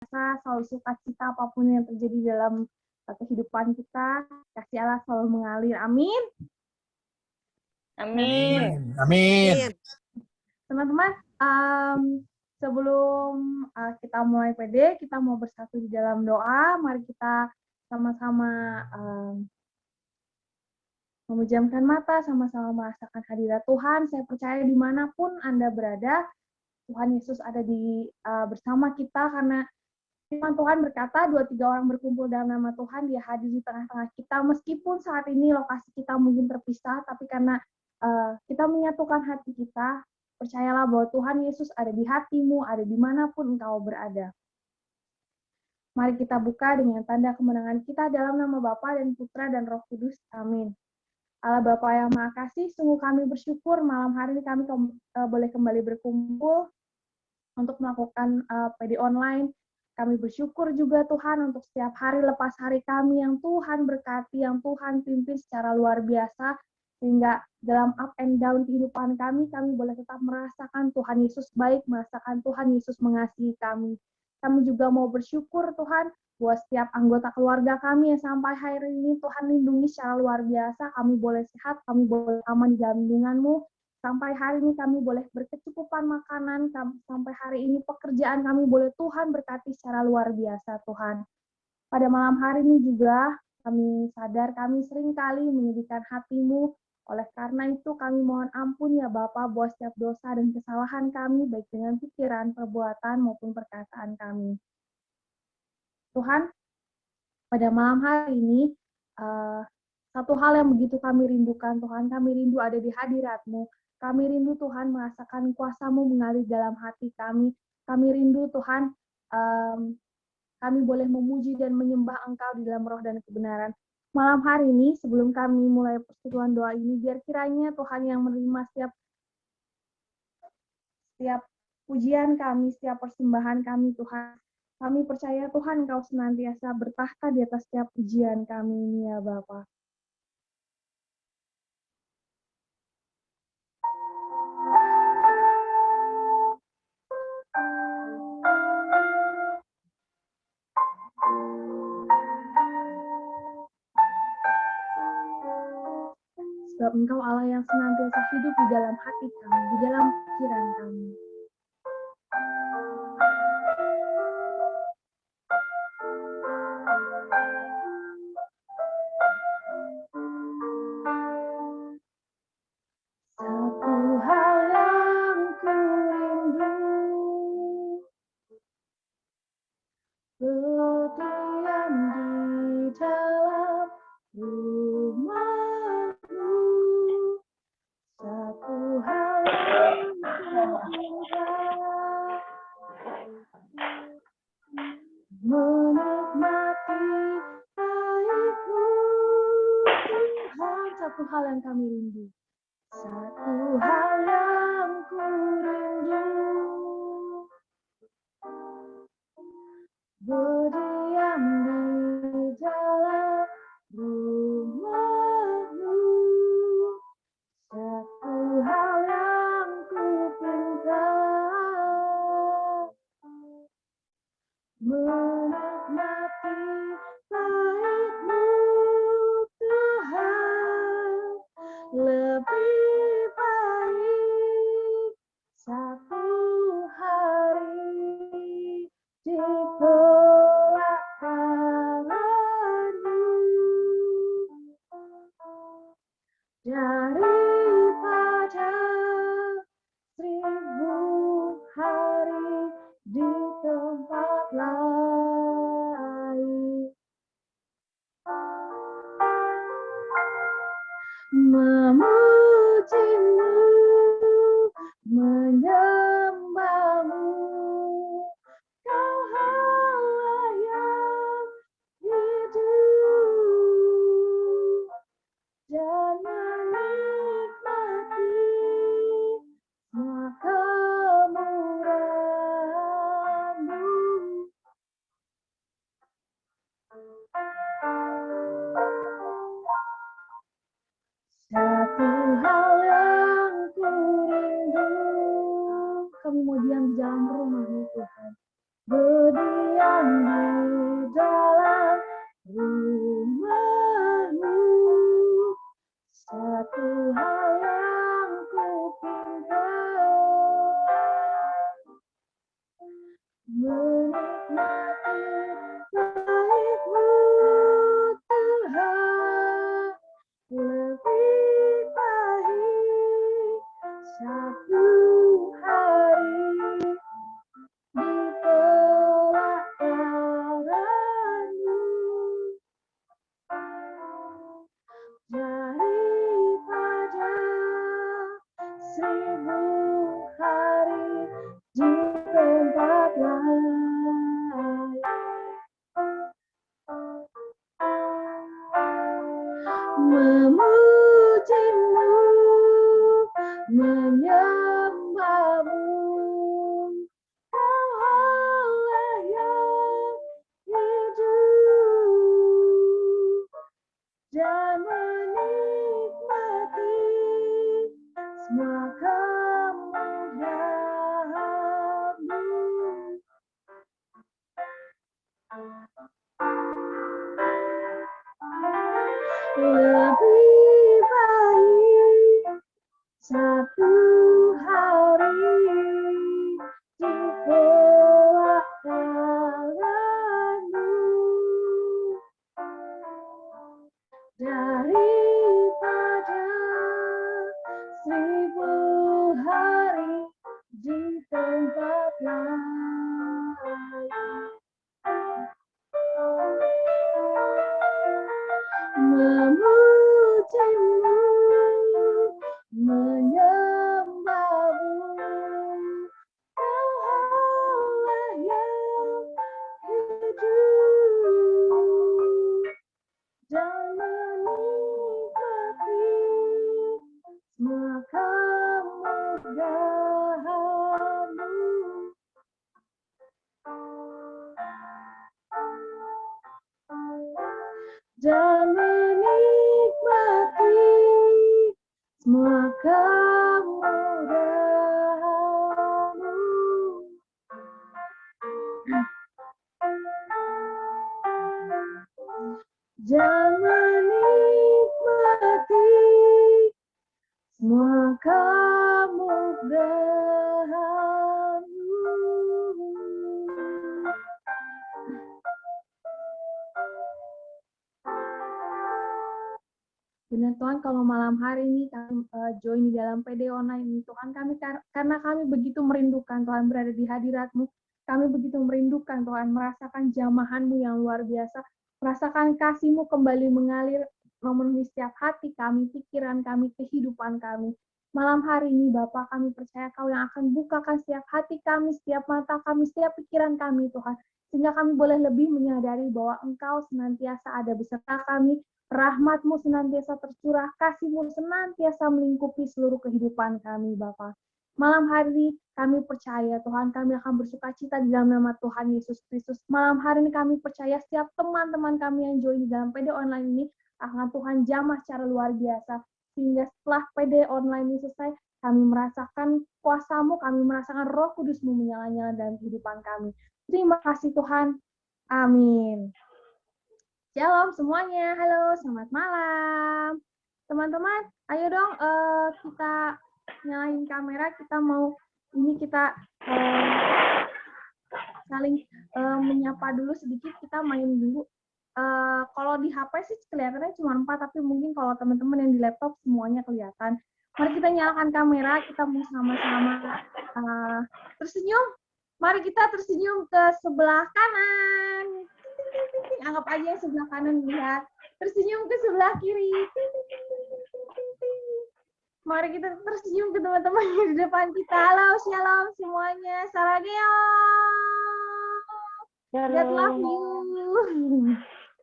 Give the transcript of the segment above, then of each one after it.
selalu sukacita apapun yang terjadi dalam kehidupan kita. Kasih Allah selalu mengalir. Amin. Amin. Amin. Teman-teman, sebelum kita mulai PD, kita mau bersatu di dalam doa. Mari kita sama-sama memejamkan mata, sama-sama merasakan hadirat Tuhan. Saya percaya dimanapun Anda berada, Tuhan Yesus ada bersama kita, karena firman Tuhan berkata, 2-3 orang berkumpul dalam nama Tuhan, Dia hadir di tengah-tengah kita. Meskipun saat ini lokasi kita mungkin terpisah, tapi karena kita menyatukan hati kita, percayalah bahwa Tuhan Yesus ada di hatimu, ada dimanapun engkau berada. Mari kita buka dengan tanda kemenangan kita dalam nama Bapa dan Putra dan Roh Kudus. Amin. Allah Bapa yang Maha Kasih, sungguh kami bersyukur malam hari ini kami boleh kembali berkumpul untuk melakukan PD online. Kami bersyukur juga Tuhan untuk setiap hari lepas hari kami yang Tuhan berkati, yang Tuhan pimpin secara luar biasa, sehingga dalam up and down kehidupan kami boleh tetap merasakan Tuhan Yesus baik, merasakan Tuhan Yesus mengasihi kami. Kami juga mau bersyukur Tuhan, buat setiap anggota keluarga kami yang sampai hari ini Tuhan lindungi secara luar biasa, kami boleh sehat, kami boleh aman di dalam lindungan-Mu. Sampai hari ini kami boleh berkecukupan makanan, sampai hari ini pekerjaan kami boleh Tuhan berkati secara luar biasa Tuhan. Pada malam hari ini juga kami sadar kami seringkali menyedihkan hati-Mu. Oleh karena itu kami mohon ampun ya Bapa buat setiap dosa dan kesalahan kami, baik dengan pikiran, perbuatan, maupun perkataan kami. Tuhan, pada malam hari ini, satu hal yang begitu kami rindukan Tuhan, kami rindu ada di hadirat-Mu. Kami rindu Tuhan merasakan kuasa-Mu mengalir dalam hati kami. Kami rindu Tuhan, kami boleh memuji dan menyembah Engkau di dalam roh dan kebenaran. Malam hari ini, sebelum kami mulai persekutuan doa ini, biar kiranya Tuhan yang menerima setiap pujian kami, setiap persembahan kami Tuhan. Kami percaya Tuhan Engkau senantiasa bertahta di atas setiap pujian kami ini ya Bapa. Sebab Engkau Allah yang senantiasa hidup di dalam hati kami, di dalam pikiran kami. Satu hal yang ku rindu, berdiam di dalam rumah-Mu. Satu hal yang menikmati baik-Mu Tuhan. Satu hal yang kami rindu. Satu hal yang ku rindu, berdiam di dalam rumah-Mu. Satu hal yang ku pinta, menikmati baik-Mu Tuhan. Lebih baik satu hari di pelataran-Mu daripada 1000 hari di tempat lain. dan menikmati semua kemudahan-Mu. Dan menikmati semua kemudahan-Mu. Benar Tuhan, kalau malam hari ini kami join di dalam PD online ini, Tuhan, karena kami begitu merindukan Tuhan berada di hadirat-Mu, kami begitu merindukan Tuhan, merasakan jamahan-Mu yang luar biasa, merasakan kasih-Mu kembali mengalir, memenuhi setiap hati kami, pikiran kami, kehidupan kami. Malam hari ini, Bapa, kami percaya Kau yang akan bukakan setiap hati kami, setiap mata kami, setiap pikiran kami, Tuhan, sehingga kami boleh lebih menyadari bahwa Engkau senantiasa ada beserta kami, rahmat-Mu senantiasa tercurah, kasih-Mu senantiasa melingkupi seluruh kehidupan kami, Bapa. Malam hari kami percaya, Tuhan, kami akan bersukacita di dalam nama Tuhan Yesus Kristus. Malam hari ini kami percaya setiap teman-teman kami yang join di dalam PD online ini akan Tuhan jamah secara luar biasa. Sehingga setelah PD online ini selesai, kami merasakan kuasa-Mu, kami merasakan Roh Kudus-Mu menyala-nyala dalam kehidupan kami. Terima kasih Tuhan. Amin. Shalom semuanya, halo, selamat malam. Teman-teman, ayo dong kita nyalain kamera, kita saling menyapa dulu sedikit, kita main dulu. Kalau di HP sih kelihatannya cuma 4, tapi mungkin kalau teman-teman yang di laptop semuanya kelihatan. Mari kita nyalakan kamera, kita mau sama-sama tersenyum. Mari kita tersenyum ke sebelah kanan. Anggap aja yang sebelah kanan lihat. Tersenyum ke sebelah kiri. Mari kita tersenyum ke teman-teman yang di depan kita. Halo, shalom semuanya. Sarageo. God love you.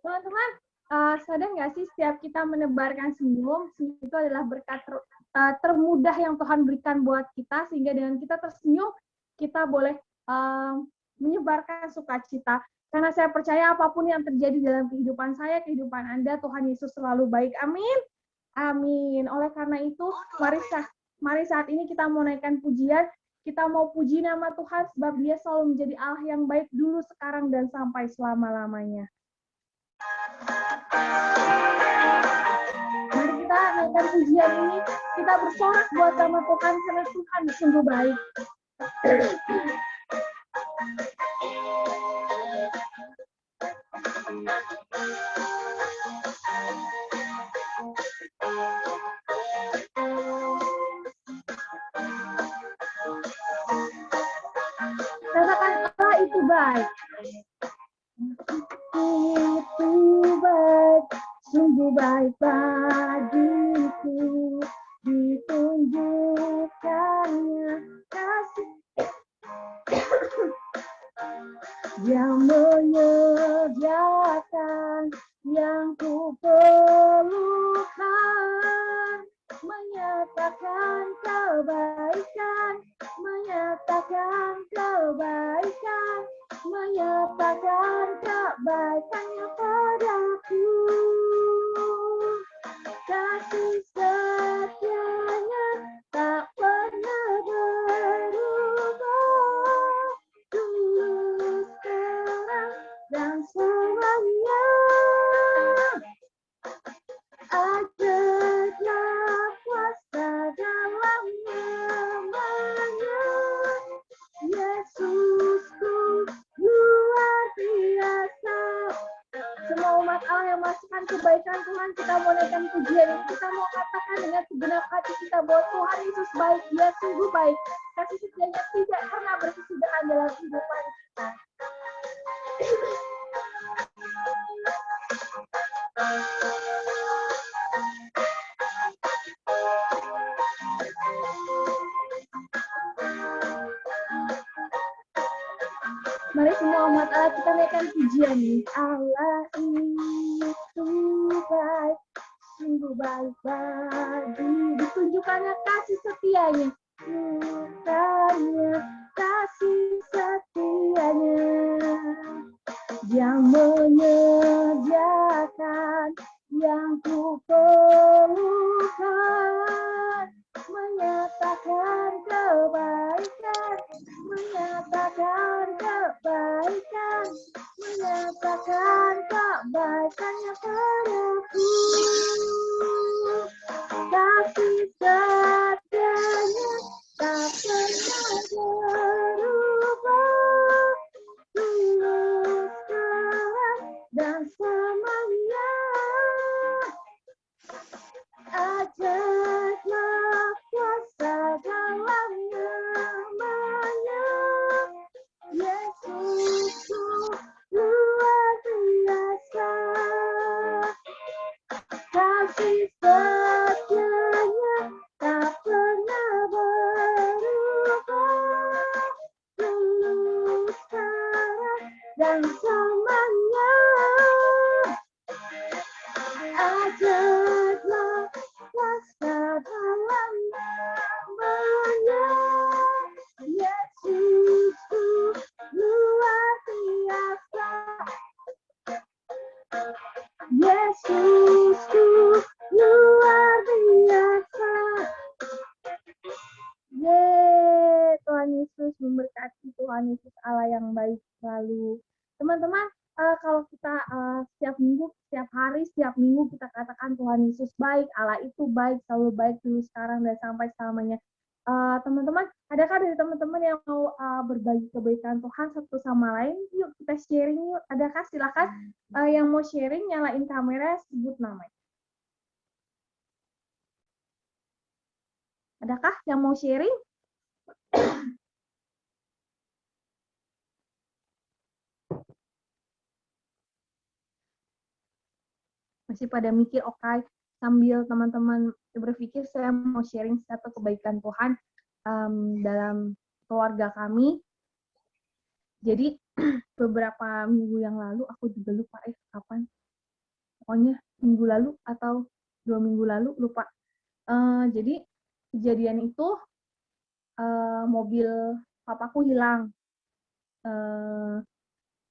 Teman-teman, sadar nggak sih setiap kita menebarkan senyum itu adalah berkat termudah yang Tuhan berikan buat kita, sehingga dengan kita tersenyum, kita boleh menyebarkan sukacita. Karena saya percaya apapun yang terjadi dalam kehidupan saya, kehidupan Anda, Tuhan Yesus selalu baik. Amin. Amin. Oleh karena itu, mari saat ini kita mau naikkan pujian. Kita mau puji nama Tuhan sebab Dia selalu menjadi Allah yang baik dulu, sekarang, dan sampai selama-lamanya. Mari kita naikkan pujian ini. Kita bersorak buat nama Tuhan karena Tuhan sungguh baik. Katakan Allah itu baik. Itu baik, sungguh baik bagiku, ditunjukkannya kasih yang menyediakan yang ku perlukan, menyatakan kebaikan, menyatakan kebaikan, menyatakan kebaikannya padaku. Kasih setianya tak pernah berubah, tulus terang dan selamanya. Ajaiblah kuasa dalam namanya, Yesusku luar biasa. Semua umat Allah yang merasakan kebaikan Tuhan, kita mau naikkan pujian ini, kita mau katakan dengan segenap hati kita bahwa Tuhan Yesus baik, Dia sungguh baik, kasih setianya tidak pernah berkesudahan dalam kehidupan kita. Mari semua umat Allah kita naikkan pujian ini. Allah itu baik, sungguh baik bagi, ditunjukkannya kasih setianya, bukannya kasih setianya yang menyediakan yang ku perlukan, menyatakan kebaikan, menyatakan kebaikan, menyatakan kebaikannya padaku. Kasih setianya tak pernah berubah, tulus terang dan selamanya. Ajaiblah kuasa dalam namanya, Yesusku luar biasa. Kasih setianya tak pernah berubah, tulus terang dan selamanya. Ajaiblah kuasa dalam namanya, Yesusku luar biasa. Yesusku luar biasa. Yeay, Tuhan Yesus memberkati, Tuhan Yesus Allah yang baik selalu. Teman-teman, kalau kita setiap minggu, setiap hari, setiap minggu kita katakan Tuhan Yesus baik, Allah itu baik, selalu baik dulu sekarang dan sampai selamanya. Teman-teman, adakah dari teman-teman yang mau berbagi kebaikan Tuhan satu sama lain? Yuk kita sharing yuk. Adakah? Silakan yang mau sharing, nyalain kamera, sebut namanya. Adakah yang mau sharing? Masih pada mikir, oke, sambil teman-teman berpikir, saya mau sharing satu kebaikan Tuhan dalam keluarga kami. Jadi beberapa minggu yang lalu, aku juga lupa kapan, pokoknya minggu lalu atau 2 minggu lalu, lupa. Jadi kejadian itu mobil papaku hilang.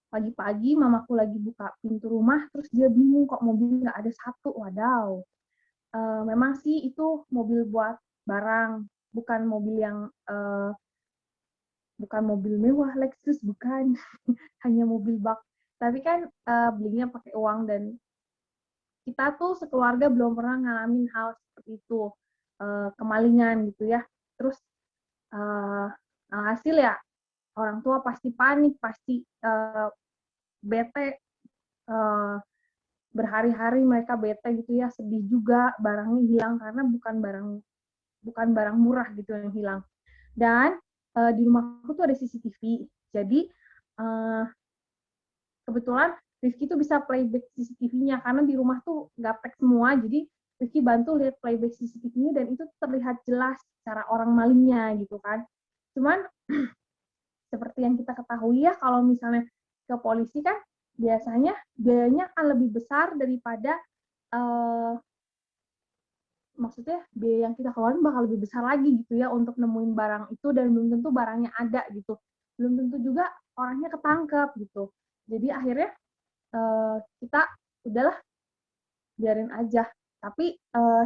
Pagi-pagi mamaku lagi buka pintu rumah, terus dia bingung kok mobil nggak ada satu. Wadaw. Memang sih itu mobil buat barang, bukan mobil yang bukan mobil mewah Lexus, bukan. Hanya mobil bak. Tapi kan belinya pakai uang, dan kita tuh sekeluarga belum pernah ngalamin hal seperti itu, kemalingan gitu ya. Terus hasil ya orang tua pasti panik, pasti bete, eh, berhari-hari mereka bete gitu ya, sedih juga barangnya hilang karena bukan barang murah gitu yang hilang. Dan di rumahku tuh ada CCTV. Jadi uh, kebetulan Rizky tuh bisa playback CCTV-nya karena di rumah tuh gaptek semua. Jadi Rizky bantu lihat playback CCTV-nya dan itu terlihat jelas cara orang malingnya gitu kan. Cuman seperti yang kita ketahui ya, kalau misalnya ke polisi kan biasanya biayanya akan lebih besar daripada uh, maksudnya biaya yang kita keluarin bakal lebih besar lagi gitu ya untuk nemuin barang itu, dan belum tentu barangnya ada gitu, belum tentu juga orangnya ketangkep gitu. Jadi akhirnya kita udahlah biarin aja. Tapi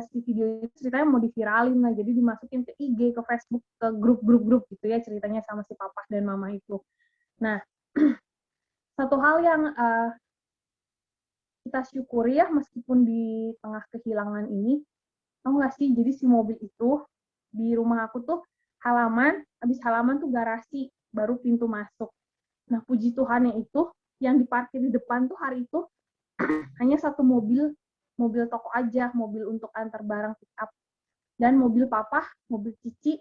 si video itu ceritanya mau diviralin lah, jadi dimasukin ke IG, ke Facebook, ke grup-grup gitu ya ceritanya sama si papa dan mama itu. Nah, satu hal yang kita syukuri ya meskipun di tengah kehilangan ini, tahu nggak sih, jadi si mobil itu di rumah aku tuh habis halaman tuh garasi, baru pintu masuk. Nah, puji Tuhannya itu yang diparkir di depan tuh hari itu hanya satu mobil toko aja, mobil untuk antar barang pick up. Dan mobil papa, mobil cici,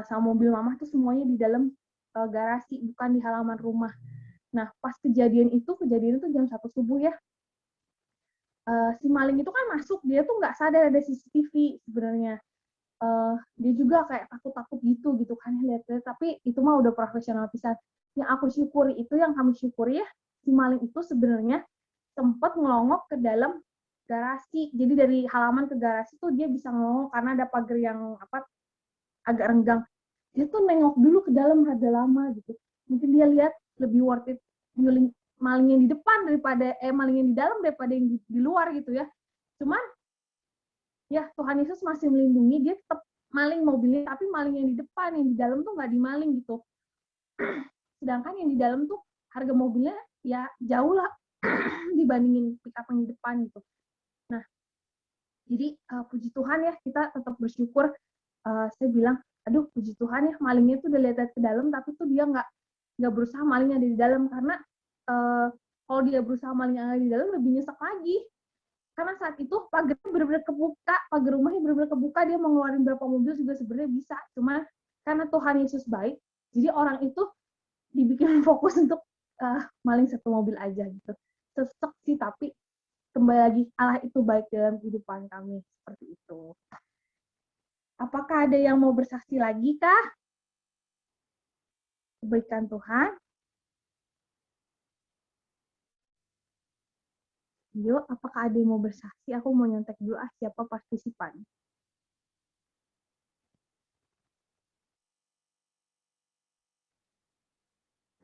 sama mobil mama tuh semuanya di dalam garasi, bukan di halaman rumah. Nah, pas kejadian itu jam 1 subuh ya. Si maling itu kan masuk, dia tuh nggak sadar ada CCTV sebenarnya. Dia juga kayak takut-takut gitu kan lihat-lihat, tapi itu mah udah profesional pisan. Yang aku syukuri itu, yang kami syukuri ya, si maling itu sebenarnya sempat ngelongok ke dalam garasi. Jadi dari halaman ke garasi tuh dia bisa ngelongok karena ada pagar yang agak renggang. Dia tuh nengok dulu ke dalam rada lama gitu. Mungkin dia lihat lebih worth it nyuling maling yang di depan daripada maling yang di dalam daripada yang di luar gitu ya. Cuman ya Tuhan Yesus masih melindungi, dia tetap maling mobilnya, tapi maling yang di depan, yang di dalam tuh nggak dimaling gitu. Sedangkan yang di dalam tuh harga mobilnya ya jauh lah dibandingin pick up yang di depan gitu. Nah, jadi puji Tuhan ya, kita tetap bersyukur. Saya bilang, aduh puji Tuhan ya, malingnya tuh udah lihat ke dalam, tapi tuh dia nggak berusaha maling yang ada di dalam, karena kalau dia berusaha maling yang ada di dalam lebih nyesek lagi. Karena saat itu pagarnya benar-benar kebuka, pagar rumahnya benar-benar kebuka, dia mau ngeluarin berapa mobil juga sebenarnya bisa. Cuma karena Tuhan Yesus baik, jadi orang itu dibikin fokus untuk maling satu mobil aja gitu. Sesek sih, tapi kembali lagi Allah itu baik dalam kehidupan kami, seperti itu. Apakah ada yang mau bersaksi lagi kah? Kebaikan Tuhan. Yuk, apakah ada yang mau bersaksi? Aku mau nyontek dulu siapa partisipan.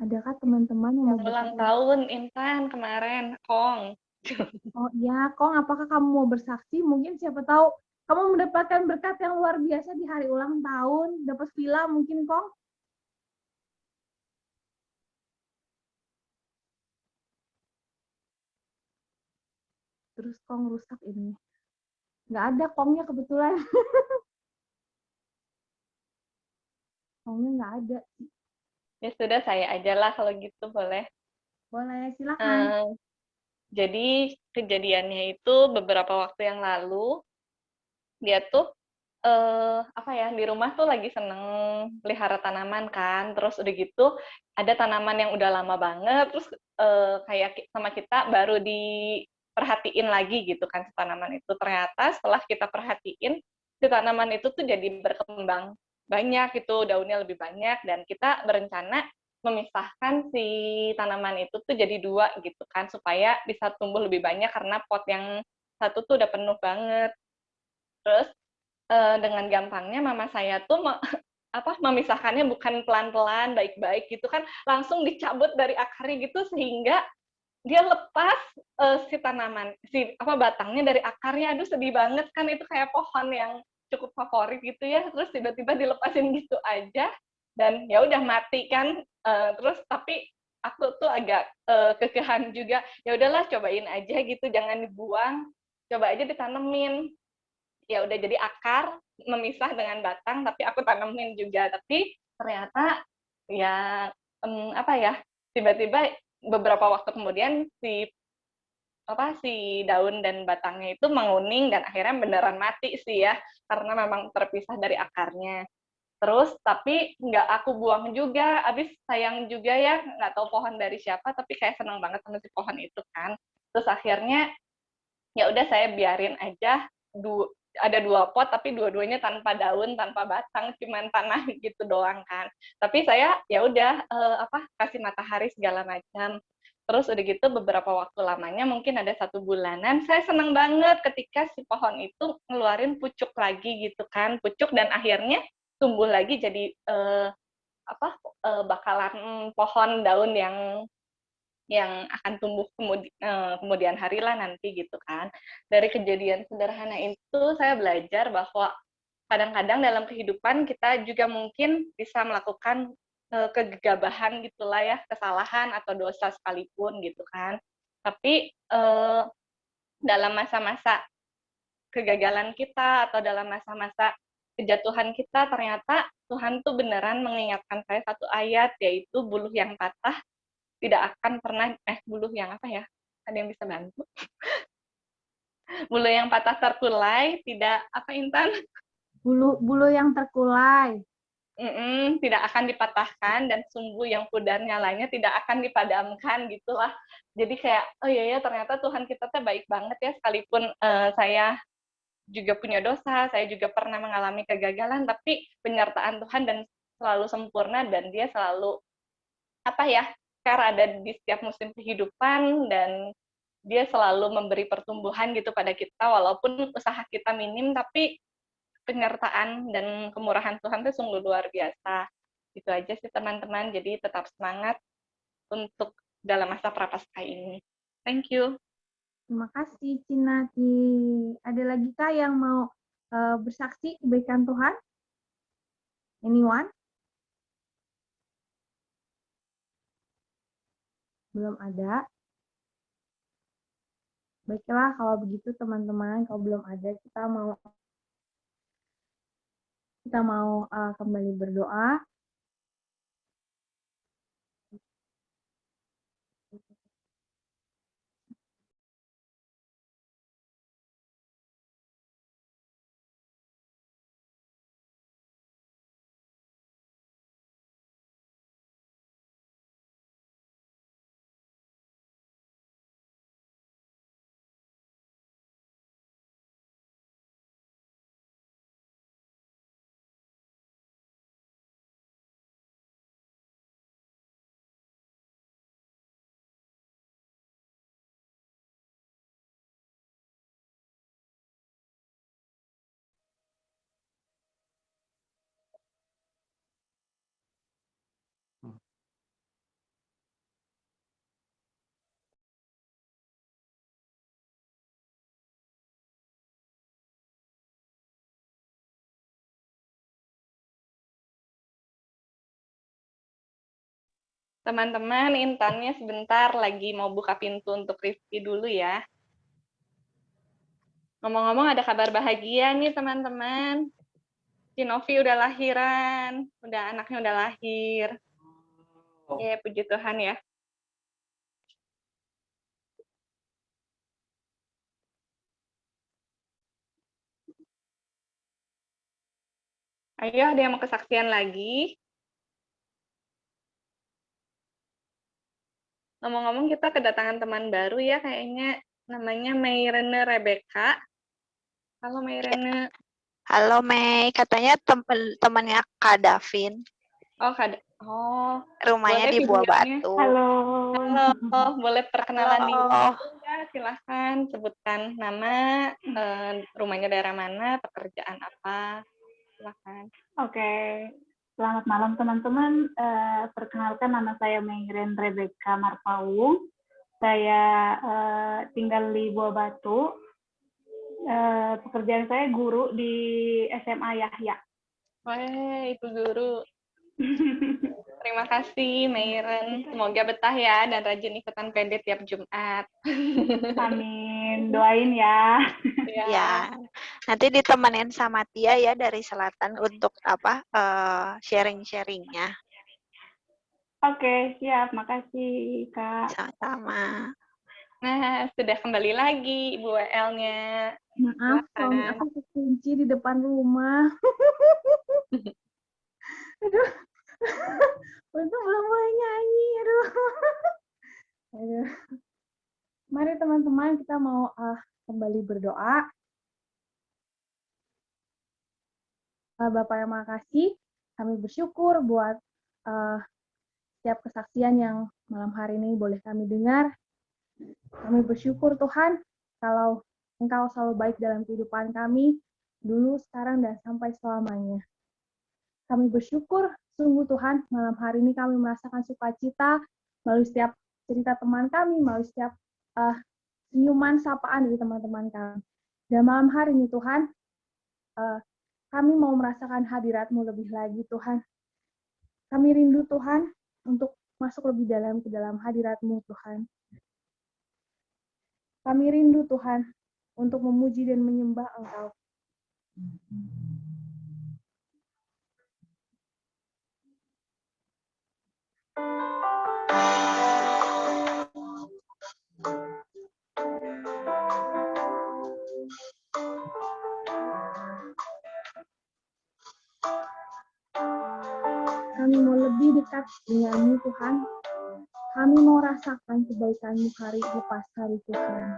Adakah teman-teman yang mau ulang bersaksi? tahun Intan kemarin, Kong. Oh iya, Kong, apakah kamu mau bersaksi? Mungkin siapa tahu kamu mendapatkan berkat yang luar biasa di hari ulang tahun, dapat villa mungkin, Kong? Terus Kong rusak ini. Nggak ada Kongnya kebetulan. Kongnya nggak ada. Ya sudah, saya aja lah kalau gitu, boleh. Boleh, silakan. Jadi kejadiannya itu beberapa waktu yang lalu, dia tuh apa ya, di rumah tuh lagi seneng pelihara tanaman kan, terus udah gitu ada tanaman yang udah lama banget, terus kayak sama kita baru diperhatiin lagi gitu kan si tanaman itu. Ternyata setelah kita perhatiin, si tanaman itu tuh jadi berkembang banyak gitu, daunnya lebih banyak, dan kita berencana memisahkan si tanaman itu tuh jadi dua gitu kan, supaya bisa tumbuh lebih banyak karena pot yang satu tuh udah penuh banget. Terus dengan gampangnya mama saya tuh memisahkannya bukan pelan-pelan, baik-baik gitu kan, langsung dicabut dari akarnya gitu, sehingga dia lepas si tanaman, batangnya dari akarnya. Aduh, sedih banget kan, itu kayak pohon yang cukup favorit gitu ya, terus tiba-tiba dilepasin gitu aja, dan ya udah mati kan. Terus tapi aku tuh agak kekehan juga, ya udahlah cobain aja gitu, jangan dibuang, coba aja ditanemin. Ya udah jadi akar memisah dengan batang, tapi aku tanemin juga. Tapi ternyata ya tiba-tiba beberapa waktu kemudian si daun dan batangnya itu menguning dan akhirnya beneran mati sih ya, karena memang terpisah dari akarnya. Terus tapi nggak aku buang juga, abis sayang juga ya, nggak tahu pohon dari siapa, tapi kayak seneng banget sama si pohon itu kan. Terus akhirnya ya udah saya biarin aja, ada 2 pot tapi dua-duanya tanpa daun, tanpa batang, cuman tanah gitu doang kan. Tapi saya ya udah kasih matahari segala macam. Terus udah gitu beberapa waktu lamanya, mungkin ada 1 bulanan, saya seneng banget ketika si pohon itu ngeluarin pucuk lagi gitu kan, pucuk dan akhirnya tumbuh lagi jadi bakalan pohon daun yang akan tumbuh kemudian hari lah nanti gitu kan. Dari kejadian sederhana itu saya belajar bahwa kadang-kadang dalam kehidupan kita juga mungkin bisa melakukan kegegabahan gitulah ya, kesalahan atau dosa sekalipun gitu kan. Tapi dalam masa-masa kegagalan kita atau dalam masa-masa kejatuhan kita, ternyata Tuhan tuh beneran mengingatkan saya satu ayat, yaitu buluh yang patah tidak akan pernah, buluh yang apa ya? Ada yang bisa bantu? Bulu yang patah terkulai tidak apa, Intan? Bulu yang terkulai Tidak akan dipatahkan, dan sumbu yang pudar nyalanya tidak akan dipadamkan gitulah. Jadi kayak oh iya ya, ternyata Tuhan kita tuh baik banget ya, sekalipun saya juga punya dosa, saya juga pernah mengalami kegagalan, tapi penyertaan Tuhan dan selalu sempurna, dan dia selalu karena ada di setiap musim kehidupan, dan dia selalu memberi pertumbuhan gitu pada kita, walaupun usaha kita minim, tapi penyertaan dan kemurahan Tuhan itu sungguh luar biasa. Itu aja sih teman-teman, jadi tetap semangat untuk dalam masa prapaskah ini. Thank you. Terima kasih, Cinati. Ada lagi kah yang mau bersaksi kebaikan Tuhan? Anyone? Belum ada. Baiklah, kalau begitu teman-teman, kalau belum ada, kita mau kembali berdoa. Teman-teman, Intannya sebentar lagi mau buka pintu untuk Rifki dulu ya. Ngomong-ngomong, ada kabar bahagia nih teman-teman. Si Novi udah lahiran, anaknya udah lahir. Ya, puji Tuhan ya. Ayo, ada yang mau kesaksian lagi? Ngomong-ngomong, kita kedatangan teman baru ya, kayaknya namanya Mayrene Rebecca. Halo Mayrene. Halo Mei, katanya temannya Kak Davin. Rumahnya di Buah Batu. Halo. Boleh perkenalan diri ya, silahkan sebutkan nama, rumahnya daerah mana, pekerjaan apa, silahkan. Oke. Selamat malam teman-teman. Perkenalkan, nama saya Mayren Rebecca Marpawung. Saya tinggal di Buah Batu. Pekerjaan saya guru di SMA Yahya. Wah, itu guru. Terima kasih Mayren. Semoga betah ya dan rajin ikutan PD tiap Jumat. Amin. Doain ya. Ya. Nanti ditemenin sama Tia ya dari Selatan untuk sharing-sharingnya. Oke, siap. Makasih, Kak. Sama-sama. Nah, sudah kembali lagi Ibu WL-nya. Maaf, suami Silakan. aku kekunci di depan rumah. Aduh, untung belum mulai nyanyi. Aduh. Aduh. Mari teman-teman kita mau kembali berdoa. Bapak yang makasih, kami bersyukur buat setiap kesaksian yang malam hari ini boleh kami dengar. Kami bersyukur Tuhan, kalau Engkau selalu baik dalam kehidupan kami, dulu, sekarang, dan sampai selamanya. Kami bersyukur, sungguh Tuhan, malam hari ini kami merasakan sukacita melalui setiap cerita teman kami, melalui setiap senyuman, sapaan dari teman-teman kami. Dan malam hari ini Tuhan, kami mau merasakan hadirat-Mu lebih lagi Tuhan. Kami rindu Tuhan untuk masuk lebih dalam ke dalam hadirat-Mu Tuhan. Kami rindu Tuhan untuk memuji dan menyembah Engkau. Kami mau lebih dekat dengan-Mu Tuhan. Kami mau rasakan kebaikan-Mu hari lepas hari Tuhan.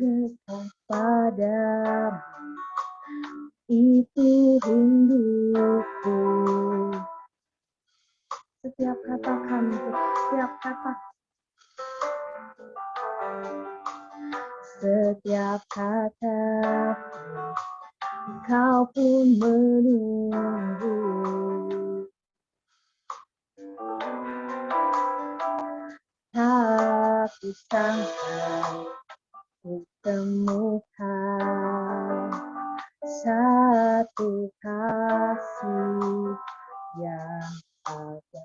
Dekat padamu, itu rinduku. Setiap kata kami, setiap kata, Kau pun menunggu. Tak kusangka kutemukan satu kasih yang abadi.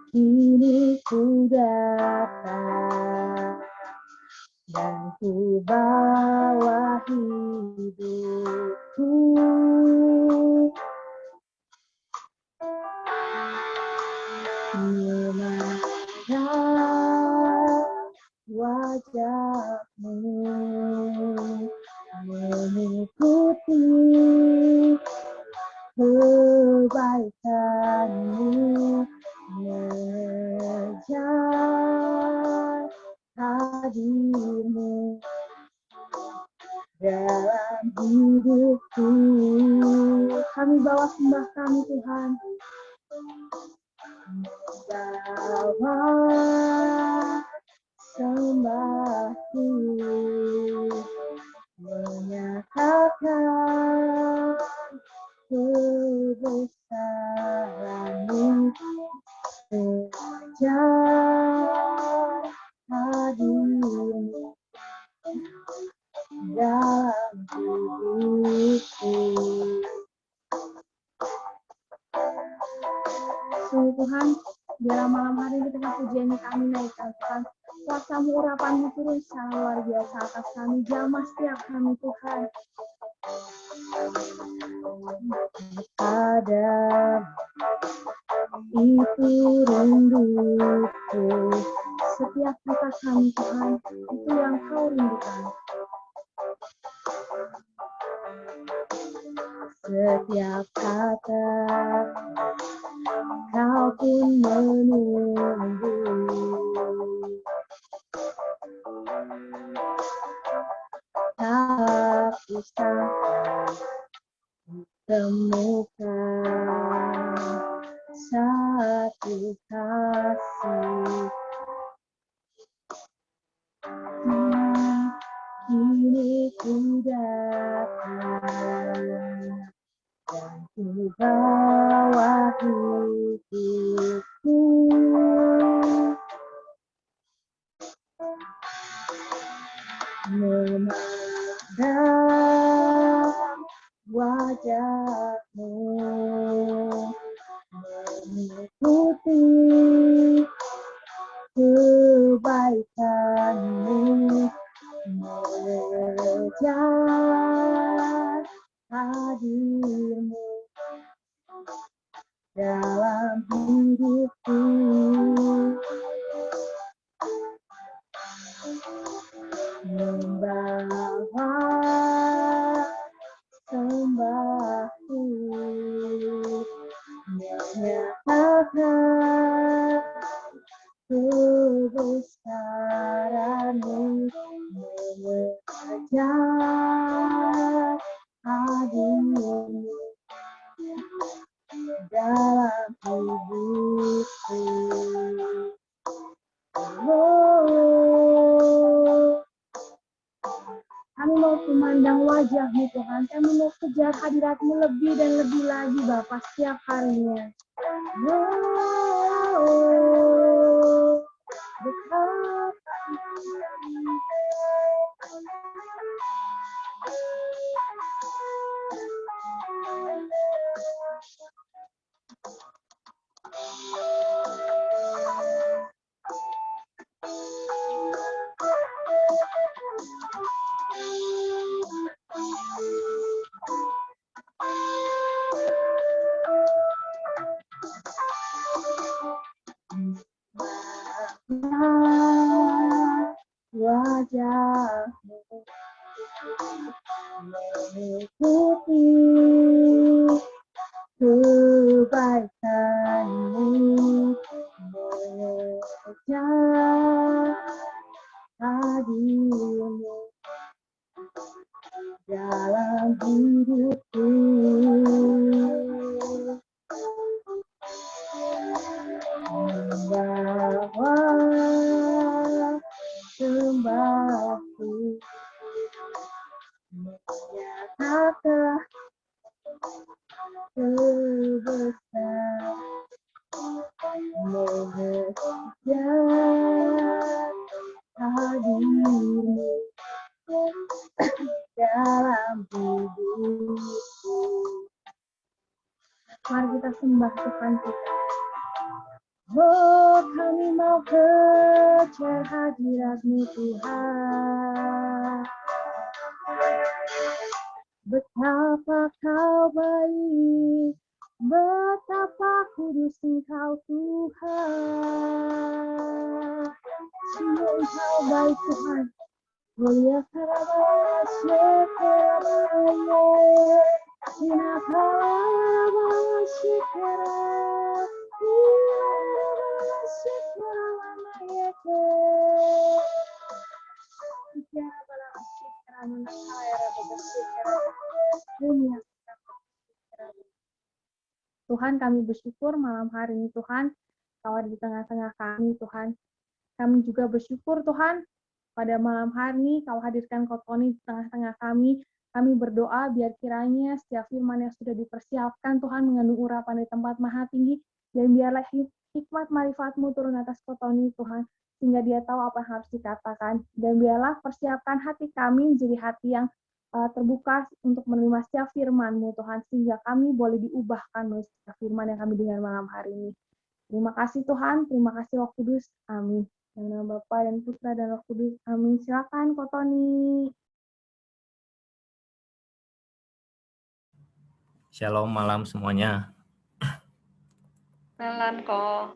Kini ku datang dan ku bawa hidupku. Memandang wajah-Mu, mengikuti kebaikan-Mu, mengejar hadir-Mu dalam hidupku. Kami bawa sembah kami Tuhan, bawa sembahku, menyatakan kebesaran-Mu, mengejar hadir-Mu dalam hidupku. Sungguh Tuhan, dalam malam hari ini ketika pujian ini kami naikkan Tuhan, kuasa-Mu, urapan-Mu turun secara luar biasa atas kami, jamah setiap kami Tuhan. Ada itu rinduku, setiap kata kami Tuhan, itu yang Kau rindukan. Setiap kata Kau pun menunggu. Tak usah temukan satu kasih. Kini ku datang dan ku bawa hidupku. Memandang wajah-Mu, mengikuti mengejar hadir-Mu dalam hidupku. Membawa sembahku, menyatakan kebesaran-Mu, mengejar hadir-Mu dalam hidupku. Oh, kami mau memandang wajah-Mu Tuhan, kami mau kejar hadirat-Mu lebih dan lebih lagi Bapa setiap harinya. Oh, betapa wajah-Mu mengikuti kebaikan-Mu, mengejar hadir-Mu dalam hidupku. Membawa sembahku, menyatakan kebesaran, mengejar hadir-Mu dalam hidupku. Mari kita sembah Tuhan kita. Oh, kami mau kejar hadirat-Mu Tuhan. Betapa Kau baik, betapa kudus Engkau Tuhan. Sungguh Engkau baik Tuhan. Mulia karena syukur Tuhan, kami bersyukur malam hari ini Tuhan, Kau ada di tengah-tengah kami Tuhan. Kami juga bersyukur Tuhan, pada malam hari ini Kau hadirkan Kotoni di tengah-tengah kami. Kami berdoa biar kiranya setiap firman yang sudah dipersiapkan Tuhan mengandung urapan di tempat maha tinggi, dan biarlah hikmat marifat-Mu turun atas Kotoni Tuhan, sehingga dia tahu apa yang harus dikatakan. Dan biarlah persiapkan hati kami menjadi hati yang terbuka untuk menerima setiap firman-Mu Tuhan, sehingga kami boleh diubahkan oleh setiap firman yang kami dengar malam hari ini. Terima kasih Tuhan, terima kasih Roh Kudus, amin. Dalam nama Bapa dan Putra dan Roh Kudus, amin. Silakan Kotoni. Shalom malam semuanya. Malam kok.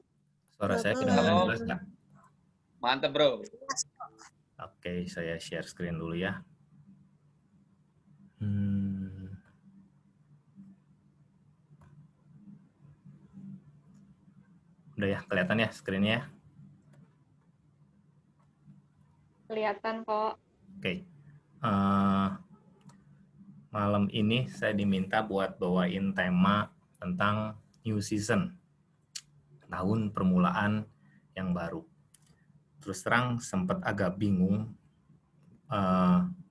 Suara saya kedengaran jelas nggak? Mantap bro. Oke, saya share screen dulu ya. Udah ya, kelihatan ya screen-nya? Kelihatan kok. Oke. Malam ini saya diminta buat bawain tema tentang new season, tahun permulaan yang baru. Terus terang sempat agak bingung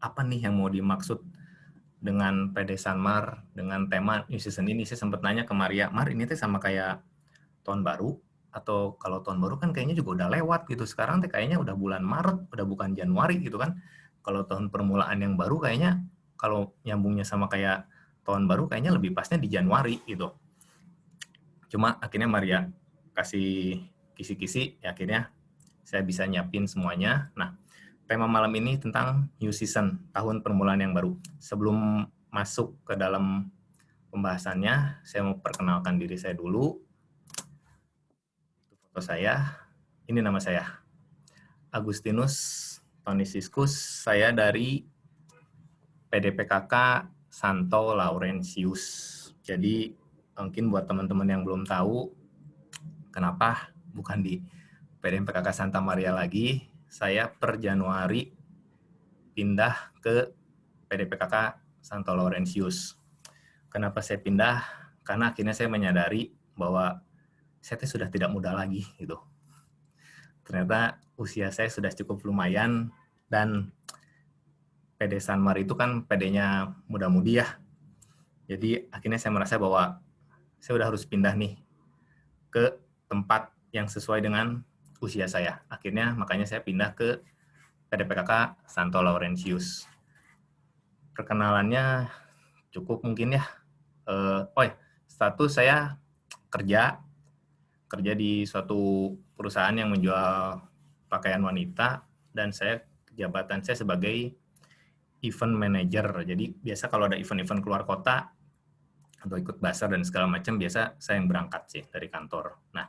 apa nih yang mau dimaksud dengan PD Sanmar dengan tema new season ini. Saya sempat nanya ke Maria, Mar ini tuh sama kayak tahun baru, atau kalau tahun baru kan kayaknya juga udah lewat gitu, sekarang tuh kayaknya udah bulan Maret, udah bukan Januari gitu kan. Kalau tahun permulaan yang baru kayaknya kalau nyambungnya sama kayak tahun baru kayaknya lebih pasnya di Januari gitu. Cuma akhirnya Maria kasih kisi-kisi, ya akhirnya saya bisa nyiapin semuanya. Nah, tema malam ini tentang new season, tahun permulaan yang baru. Sebelum masuk ke dalam pembahasannya, saya mau perkenalkan diri saya dulu. Foto saya, ini nama saya, Agustinus Tonisius. Saya dari PDPKK Santo Laurentius. Jadi mungkin buat teman-teman yang belum tahu, kenapa bukan di PDPKK Santa Maria lagi, saya per Januari pindah ke PDPKK Santo Laurentius. Kenapa saya pindah? Karena akhirnya saya menyadari bahwa saya sudah tidak muda lagi gitu. Ternyata usia saya sudah cukup lumayan, dan PD San Mar itu kan PD-nya muda-mudi ya. Jadi akhirnya saya merasa bahwa saya udah harus pindah nih ke tempat yang sesuai dengan usia saya. Akhirnya makanya saya pindah ke PDPKK Santo Laurentius. Perkenalannya cukup mungkin ya. Status saya kerja di suatu perusahaan yang menjual pakaian wanita, dan jabatan saya sebagai event manager. Jadi biasa kalau ada event-event keluar kota atau ikut bazar dan segala macam, biasa saya yang berangkat sih dari kantor. Nah,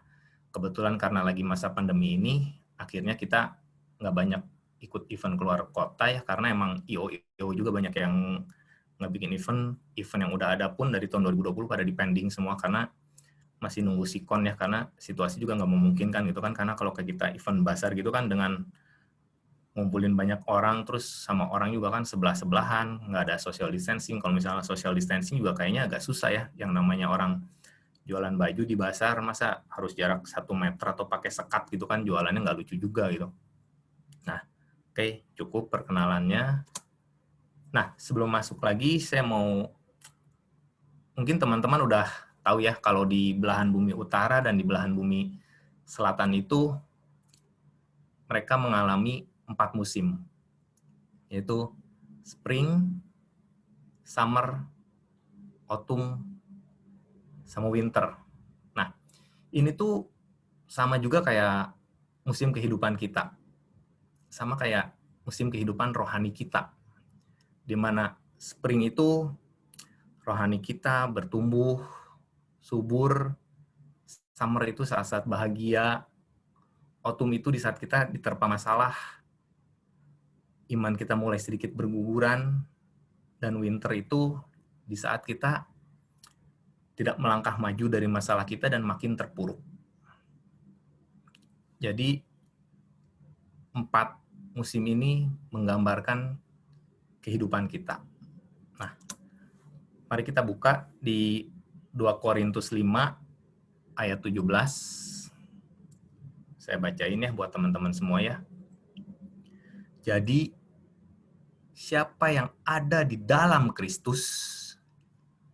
kebetulan karena lagi masa pandemi ini, akhirnya kita nggak banyak ikut event keluar kota ya, karena emang IO juga banyak yang nggak bikin event yang udah ada pun dari tahun 2020 pada dipending semua karena masih nunggu sikon ya, karena situasi juga nggak memungkinkan gitu kan, karena kalau kayak kita event bazar gitu kan dengan ngumpulin banyak orang, terus sama orang juga kan sebelah-sebelahan, nggak ada social distancing. Kalau misalnya social distancing juga kayaknya agak susah ya, yang namanya orang jualan baju di pasar, masa harus jarak 1 meter atau pakai sekat gitu kan, jualannya nggak lucu juga gitu. Nah, oke, cukup perkenalannya. Nah, sebelum masuk lagi, saya mau, mungkin teman-teman udah tahu ya, kalau di belahan bumi utara dan di belahan bumi selatan itu, mereka mengalami 4 musim, yaitu spring, summer, autumn, sama winter. Nah, ini tuh sama juga kayak musim kehidupan kita. Sama kayak musim kehidupan rohani kita. Di mana spring itu rohani kita bertumbuh, subur, summer itu saat-saat bahagia, autumn itu di saat kita diterpa masalah, iman kita mulai sedikit berguguran, dan winter itu di saat kita tidak melangkah maju dari masalah kita dan makin terpuruk. Jadi 4 musim ini menggambarkan kehidupan kita. Nah, mari kita buka di 2 Korintus 5 ayat 17. Saya bacain ya buat teman-teman semua ya. Jadi, siapa yang ada di dalam Kristus,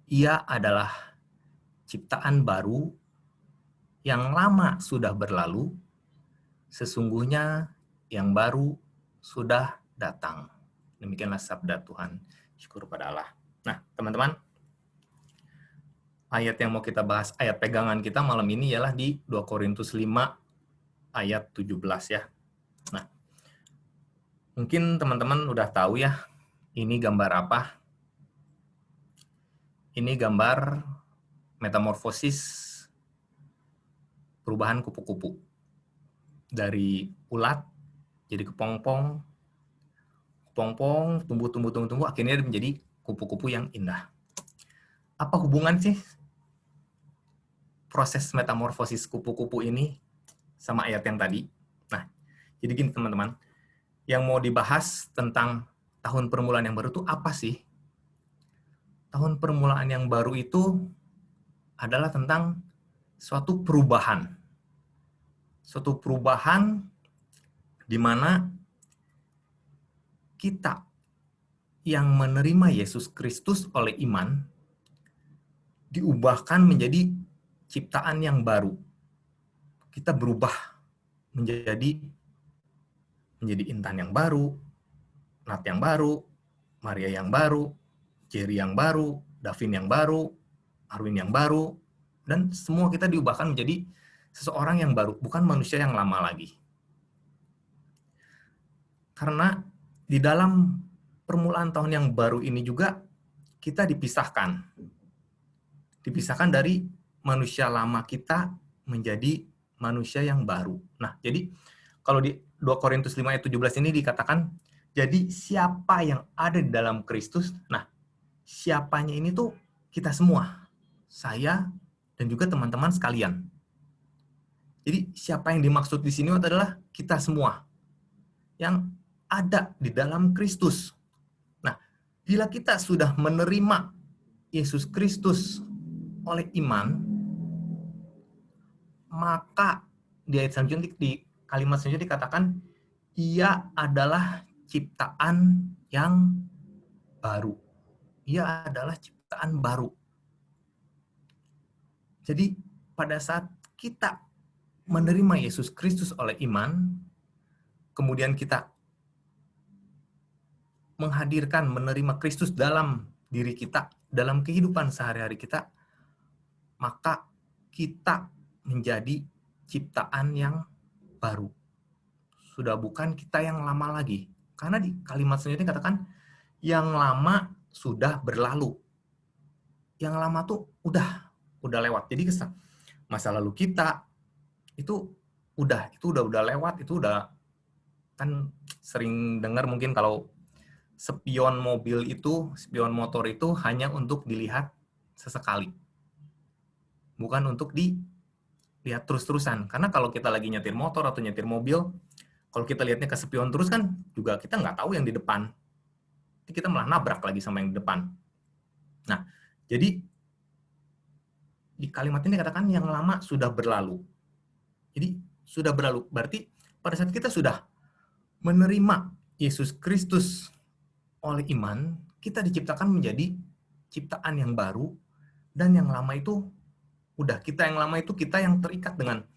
ia adalah ciptaan baru, yang lama sudah berlalu, sesungguhnya yang baru sudah datang. Demikianlah sabda Tuhan. Syukur pada Allah. Nah, teman-teman, ayat yang mau kita bahas, ayat pegangan kita malam ini ialah di 2 Korintus 5 ayat 17 ya. Nah, mungkin teman-teman udah tahu ya, ini gambar apa? Ini gambar metamorfosis, perubahan kupu-kupu. Dari ulat jadi kepompong, tumbuh, akhirnya menjadi kupu-kupu yang indah. Apa hubungan sih proses metamorfosis kupu-kupu ini sama ayat yang tadi? Nah, jadi gini teman-teman, yang mau dibahas tentang tahun permulaan yang baru itu apa sih? Tahun permulaan yang baru itu adalah tentang suatu perubahan. Suatu perubahan di mana kita yang menerima Yesus Kristus oleh iman diubahkan menjadi ciptaan yang baru. Kita berubah menjadi Intan yang baru, Nat yang baru, Maria yang baru, Jerry yang baru, Davin yang baru, Arwin yang baru, dan semua kita diubahkan menjadi seseorang yang baru, bukan manusia yang lama lagi. Karena di dalam permulaan tahun yang baru ini juga kita dipisahkan. Dipisahkan dari manusia lama kita menjadi manusia yang baru. Nah, jadi kalau di 2 Korintus 5 ayat 17 ini dikatakan, jadi siapa yang ada di dalam Kristus, nah siapanya ini tuh kita semua. Saya dan juga teman-teman sekalian. Jadi siapa yang dimaksud di sini adalah kita semua yang ada di dalam Kristus. Nah, bila kita sudah menerima Yesus Kristus oleh iman, maka di ayat selanjutnya, di kalimat selanjutnya dikatakan, ia adalah ciptaan yang baru. Ia adalah ciptaan baru. Jadi pada saat kita menerima Yesus Kristus oleh iman, kemudian kita menghadirkan, menerima Kristus dalam diri kita, dalam kehidupan sehari-hari kita, maka kita menjadi ciptaan yang baru. Sudah bukan kita yang lama lagi. Karena di kalimat selanjutnya katakan, yang lama sudah berlalu. Yang lama tuh udah lewat. Jadi masa lalu kita itu udah lewat, itu udah, kan sering dengar mungkin kalau spion mobil itu, spion motor itu hanya untuk dilihat sesekali. Bukan untuk dilihat terus-terusan. Karena kalau kita lagi nyetir motor atau nyetir mobil, kalau kita lihatnya ke spion terus kan juga kita nggak tahu yang di depan. Jadi kita malah nabrak lagi sama yang di depan. Nah, jadi di kalimat ini katakan yang lama sudah berlalu. Jadi sudah berlalu, berarti pada saat kita sudah menerima Yesus Kristus oleh iman, kita diciptakan menjadi ciptaan yang baru, dan yang lama itu udah, kita yang lama itu kita yang terikat dengan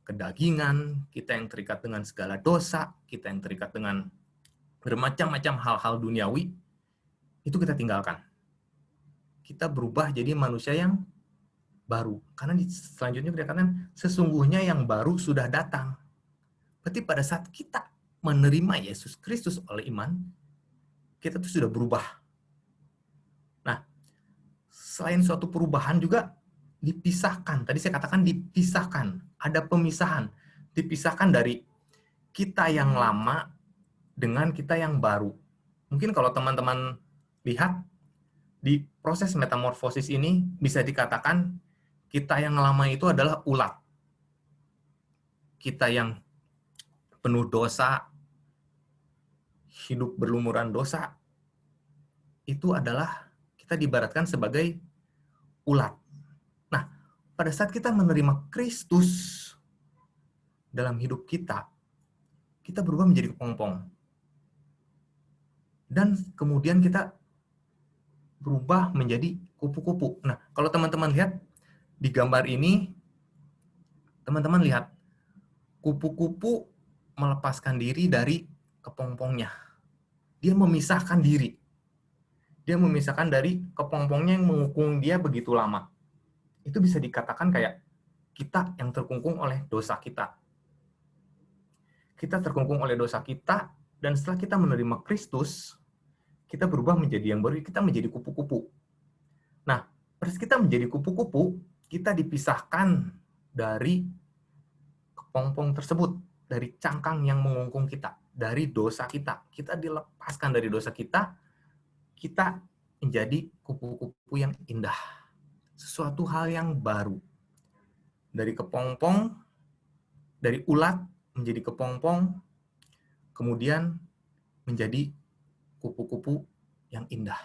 kedagingan, kita yang terikat dengan segala dosa, kita yang terikat dengan bermacam-macam hal-hal duniawi, itu kita tinggalkan. Kita berubah jadi manusia yang baru. Karena selanjutnya dikatakan, sesungguhnya yang baru sudah datang. Berarti pada saat kita menerima Yesus Kristus oleh iman, kita tuh sudah berubah. Nah, selain suatu perubahan juga dipisahkan. Tadi saya katakan dipisahkan. Ada pemisahan. Dipisahkan dari kita yang lama dengan kita yang baru. Mungkin kalau teman-teman lihat, di proses metamorfosis ini bisa dikatakan kita yang lama itu adalah ulat. Kita yang penuh dosa, hidup berlumuran dosa, itu adalah kita diibaratkan sebagai ulat. Nah, pada saat kita menerima Kristus dalam hidup kita, kita berubah menjadi kepompong. Dan kemudian kita berubah menjadi kupu-kupu. Nah, kalau teman-teman lihat di gambar ini, teman-teman lihat kupu-kupu melepaskan diri dari kepompongnya. Dia memisahkan diri. Dia memisahkan dari kepompongnya yang mengukung dia begitu lama. Itu bisa dikatakan kayak kita yang terkungkung oleh dosa kita. Kita terkungkung oleh dosa kita, dan setelah kita menerima Kristus, kita berubah menjadi yang baru, kita menjadi kupu-kupu. Nah, pas kita menjadi kupu-kupu, kita dipisahkan dari kepompong tersebut, dari cangkang yang mengungkung kita, dari dosa kita. Kita dilepaskan dari dosa kita, kita menjadi kupu-kupu yang indah. Sesuatu hal yang baru. Dari kepompong, dari ulat menjadi kepompong, kemudian menjadi kupu-kupu yang indah.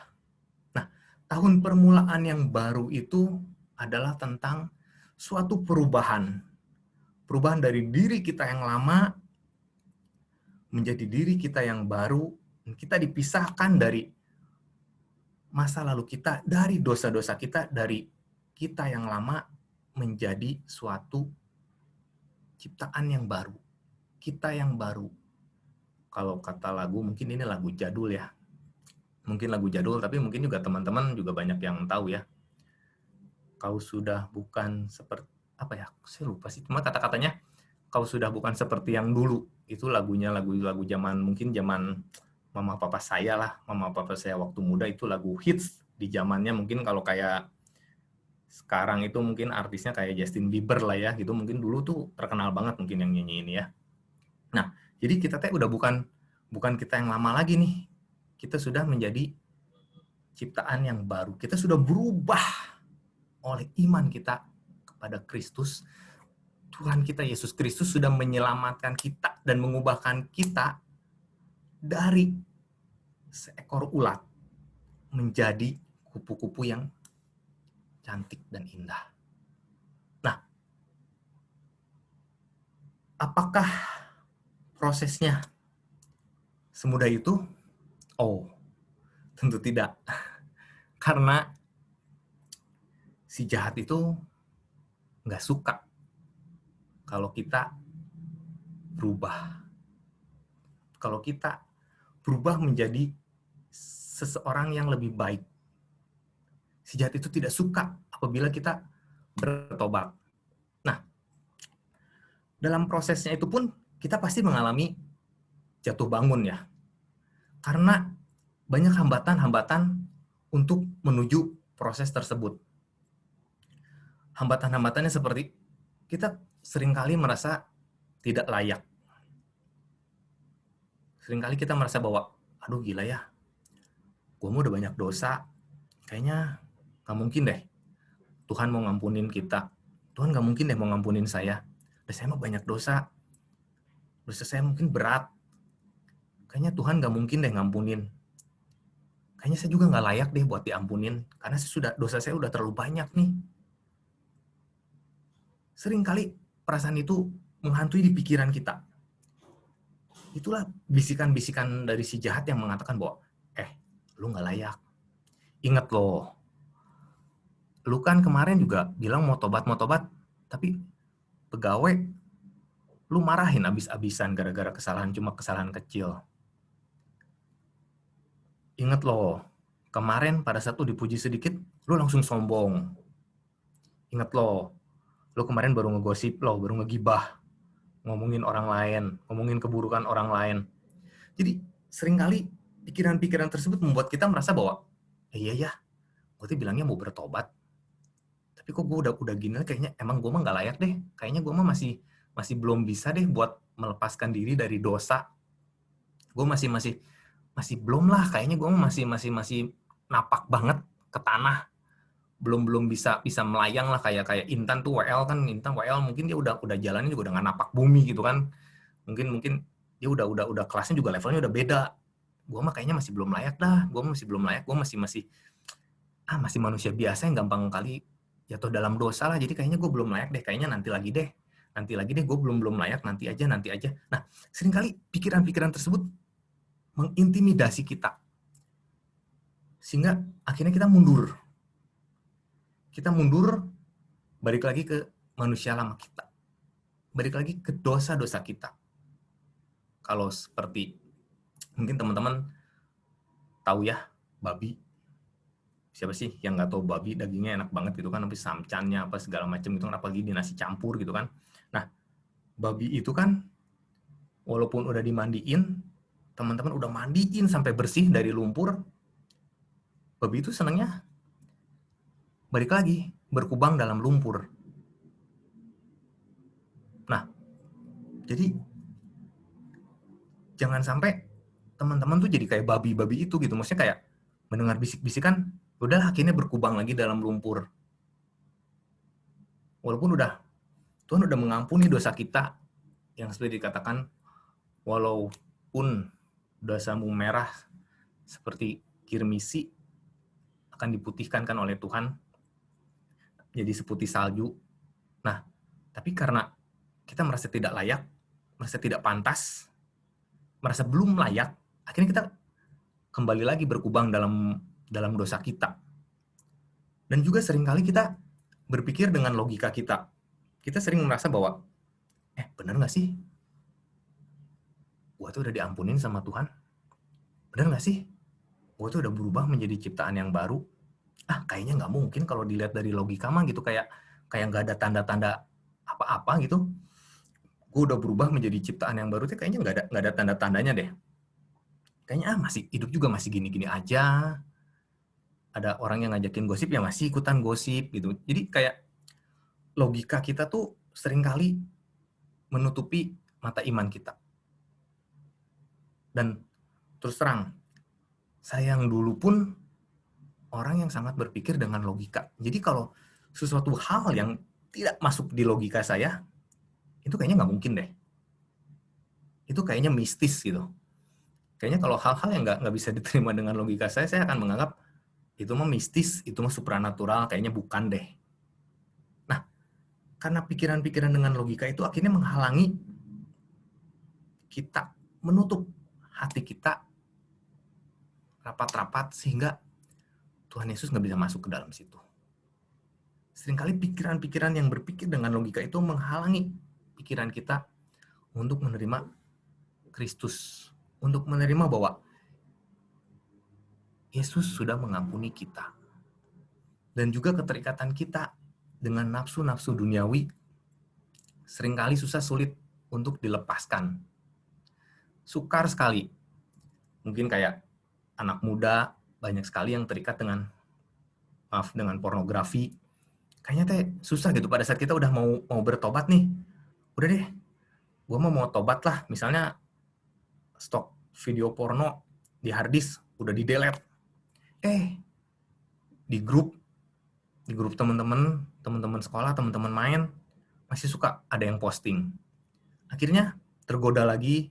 Nah, tahun permulaan yang baru itu adalah tentang suatu perubahan. Perubahan dari diri kita yang lama menjadi diri kita yang baru. Kita dipisahkan dari masa lalu kita, dari dosa-dosa kita, dari kita yang lama menjadi suatu ciptaan yang baru. Kita yang baru. Kalau kata lagu, mungkin ini lagu jadul ya. Mungkin lagu jadul, tapi mungkin juga teman-teman juga banyak yang tahu ya. Kau sudah bukan seperti, apa ya, saya lupa sih. Cuma kata-katanya, kau sudah bukan seperti yang dulu. Itu lagunya lagu-lagu mungkin zaman mama papa saya lah, mama papa saya waktu muda, itu lagu hits di zamannya. Mungkin kalau kayak sekarang itu mungkin artisnya kayak Justin Bieber lah ya, gitu. Mungkin dulu tuh terkenal banget mungkin yang nyanyi ini ya. Nah, jadi kita udah bukan kita yang lama lagi nih. Kita sudah menjadi ciptaan yang baru. Kita sudah berubah oleh iman kita kepada Kristus. Tuhan kita Yesus Kristus sudah menyelamatkan kita dan mengubahkan kita dari seekor ulat menjadi kupu-kupu yang cantik dan indah. Nah, apakah prosesnya semudah itu? Oh, tentu tidak. Karena si jahat itu nggak suka kalau kita berubah. Kalau kita berubah menjadi seseorang yang lebih baik. Si jahat itu tidak suka apabila kita bertobat. Nah, dalam prosesnya itu pun kita pasti mengalami jatuh bangun ya. Karena banyak hambatan-hambatan untuk menuju proses tersebut. Hambatan-hambatannya seperti kita seringkali merasa tidak layak. Seringkali kita merasa bahwa, aduh gila ya, gue udah banyak dosa, kayaknya gak mungkin deh Tuhan mau ngampunin kita. Tuhan gak mungkin deh mau ngampunin saya. Dan saya mah banyak dosa. Dosa saya mungkin berat. Kayaknya Tuhan gak mungkin deh ngampunin. Kayaknya saya juga gak layak deh buat diampunin. Karena dosa saya udah terlalu banyak nih. Seringkali perasaan itu menghantui di pikiran kita. Itulah bisikan-bisikan dari si jahat yang mengatakan bahwa, lu gak layak. Ingat loh, lu kan kemarin juga bilang mau tobat, tapi pegawai lu marahin abis-abisan gara-gara cuma kesalahan kecil. Ingat loh, kemarin pada saat lu dipuji sedikit, lu langsung sombong. Ingat loh, lu kemarin baru ngegosip loh, baru ngegibah, ngomongin orang lain, ngomongin keburukan orang lain. Jadi seringkali pikiran-pikiran tersebut membuat kita merasa bahwa, iya ya, gue tuh bilangnya mau bertobat, tapi kok gue udah gini, kayaknya emang gue mah nggak layak deh. Kayaknya gue mah masih belum bisa deh buat melepaskan diri dari dosa. Gue masih belum lah. Kayaknya gue masih napak banget ke tanah. Belum bisa melayang lah kayak Intan tuh WL kan. Intan WL mungkin dia udah jalannya juga udah nggak napak bumi gitu kan. Mungkin dia udah kelasnya juga levelnya udah beda. Gue mah kayaknya masih belum layak dah. Gue masih belum layak. Gue masih manusia biasa yang gampang kali jatuh dalam dosa lah, jadi kayaknya gue belum layak deh, kayaknya nanti lagi deh, gue belum layak, nanti aja. Nah, seringkali pikiran-pikiran tersebut mengintimidasi kita, sehingga akhirnya kita mundur, balik lagi ke manusia lama kita, balik lagi ke dosa-dosa kita. Kalau seperti, mungkin teman-teman tahu ya, babi. Siapa sih yang nggak tahu babi dagingnya enak banget gitu kan, tapi samcannya apa segala macam itu kan, apalagi di nasi campur gitu kan. Nah, babi itu kan walaupun udah dimandiin, teman-teman udah mandiin sampai bersih dari lumpur, babi itu senangnya balik lagi berkubang dalam lumpur. Nah, jadi jangan sampai teman-teman tuh jadi kayak babi-babi itu gitu, maksudnya kayak mendengar bisik-bisikan, udahlah akhirnya berkubang lagi dalam lumpur. Walaupun Tuhan udah mengampuni dosa kita, yang seperti dikatakan, walaupun dosamu merah seperti kirmisi, akan diputihkan kan oleh Tuhan, jadi seputih salju. Nah, tapi karena kita merasa tidak layak, merasa tidak pantas, merasa belum layak, akhirnya kita kembali lagi berkubang dalam dosa kita. Dan juga seringkali kita berpikir dengan logika kita. Kita sering merasa bahwa, bener nggak sih? Gua tuh udah diampunin sama Tuhan. Bener nggak sih? Gua tuh udah berubah menjadi ciptaan yang baru. Kayaknya nggak mungkin kalau dilihat dari logika mah gitu, kayak nggak ada tanda-tanda apa-apa gitu. gue udah berubah menjadi ciptaan yang baru tuh kayaknya nggak ada tanda-tandanya deh. Kayaknya masih hidup juga masih gini-gini aja. Ada orang yang ngajakin gosip ya masih ikutan gosip gitu. Jadi kayak logika kita tuh seringkali menutupi mata iman kita. Dan terus terang, saya yang dulu pun orang yang sangat berpikir dengan logika. Jadi kalau sesuatu hal yang tidak masuk di logika saya, itu kayaknya nggak mungkin deh. Itu kayaknya mistis gitu. Kayaknya kalau hal-hal yang nggak bisa diterima dengan logika saya akan menganggap itu mah mistis, itu mah supranatural, kayaknya bukan deh. Nah, karena pikiran-pikiran dengan logika itu akhirnya menghalangi kita, menutup hati kita rapat-rapat sehingga Tuhan Yesus nggak bisa masuk ke dalam situ. Seringkali pikiran-pikiran yang berpikir dengan logika itu menghalangi pikiran kita untuk menerima Kristus, untuk menerima bahwa Yesus sudah mengampuni kita. Dan juga keterikatan kita dengan nafsu-nafsu duniawi seringkali sulit untuk dilepaskan. Sukar sekali. Mungkin kayak anak muda banyak sekali yang terikat dengan pornografi. Kayaknya susah gitu pada saat kita udah mau bertobat nih. Udah deh, gue mau tobat lah. Misalnya stok video porno di harddisk udah di-delete. Di grup teman-teman sekolah, teman-teman main masih suka ada yang posting. Akhirnya tergoda lagi,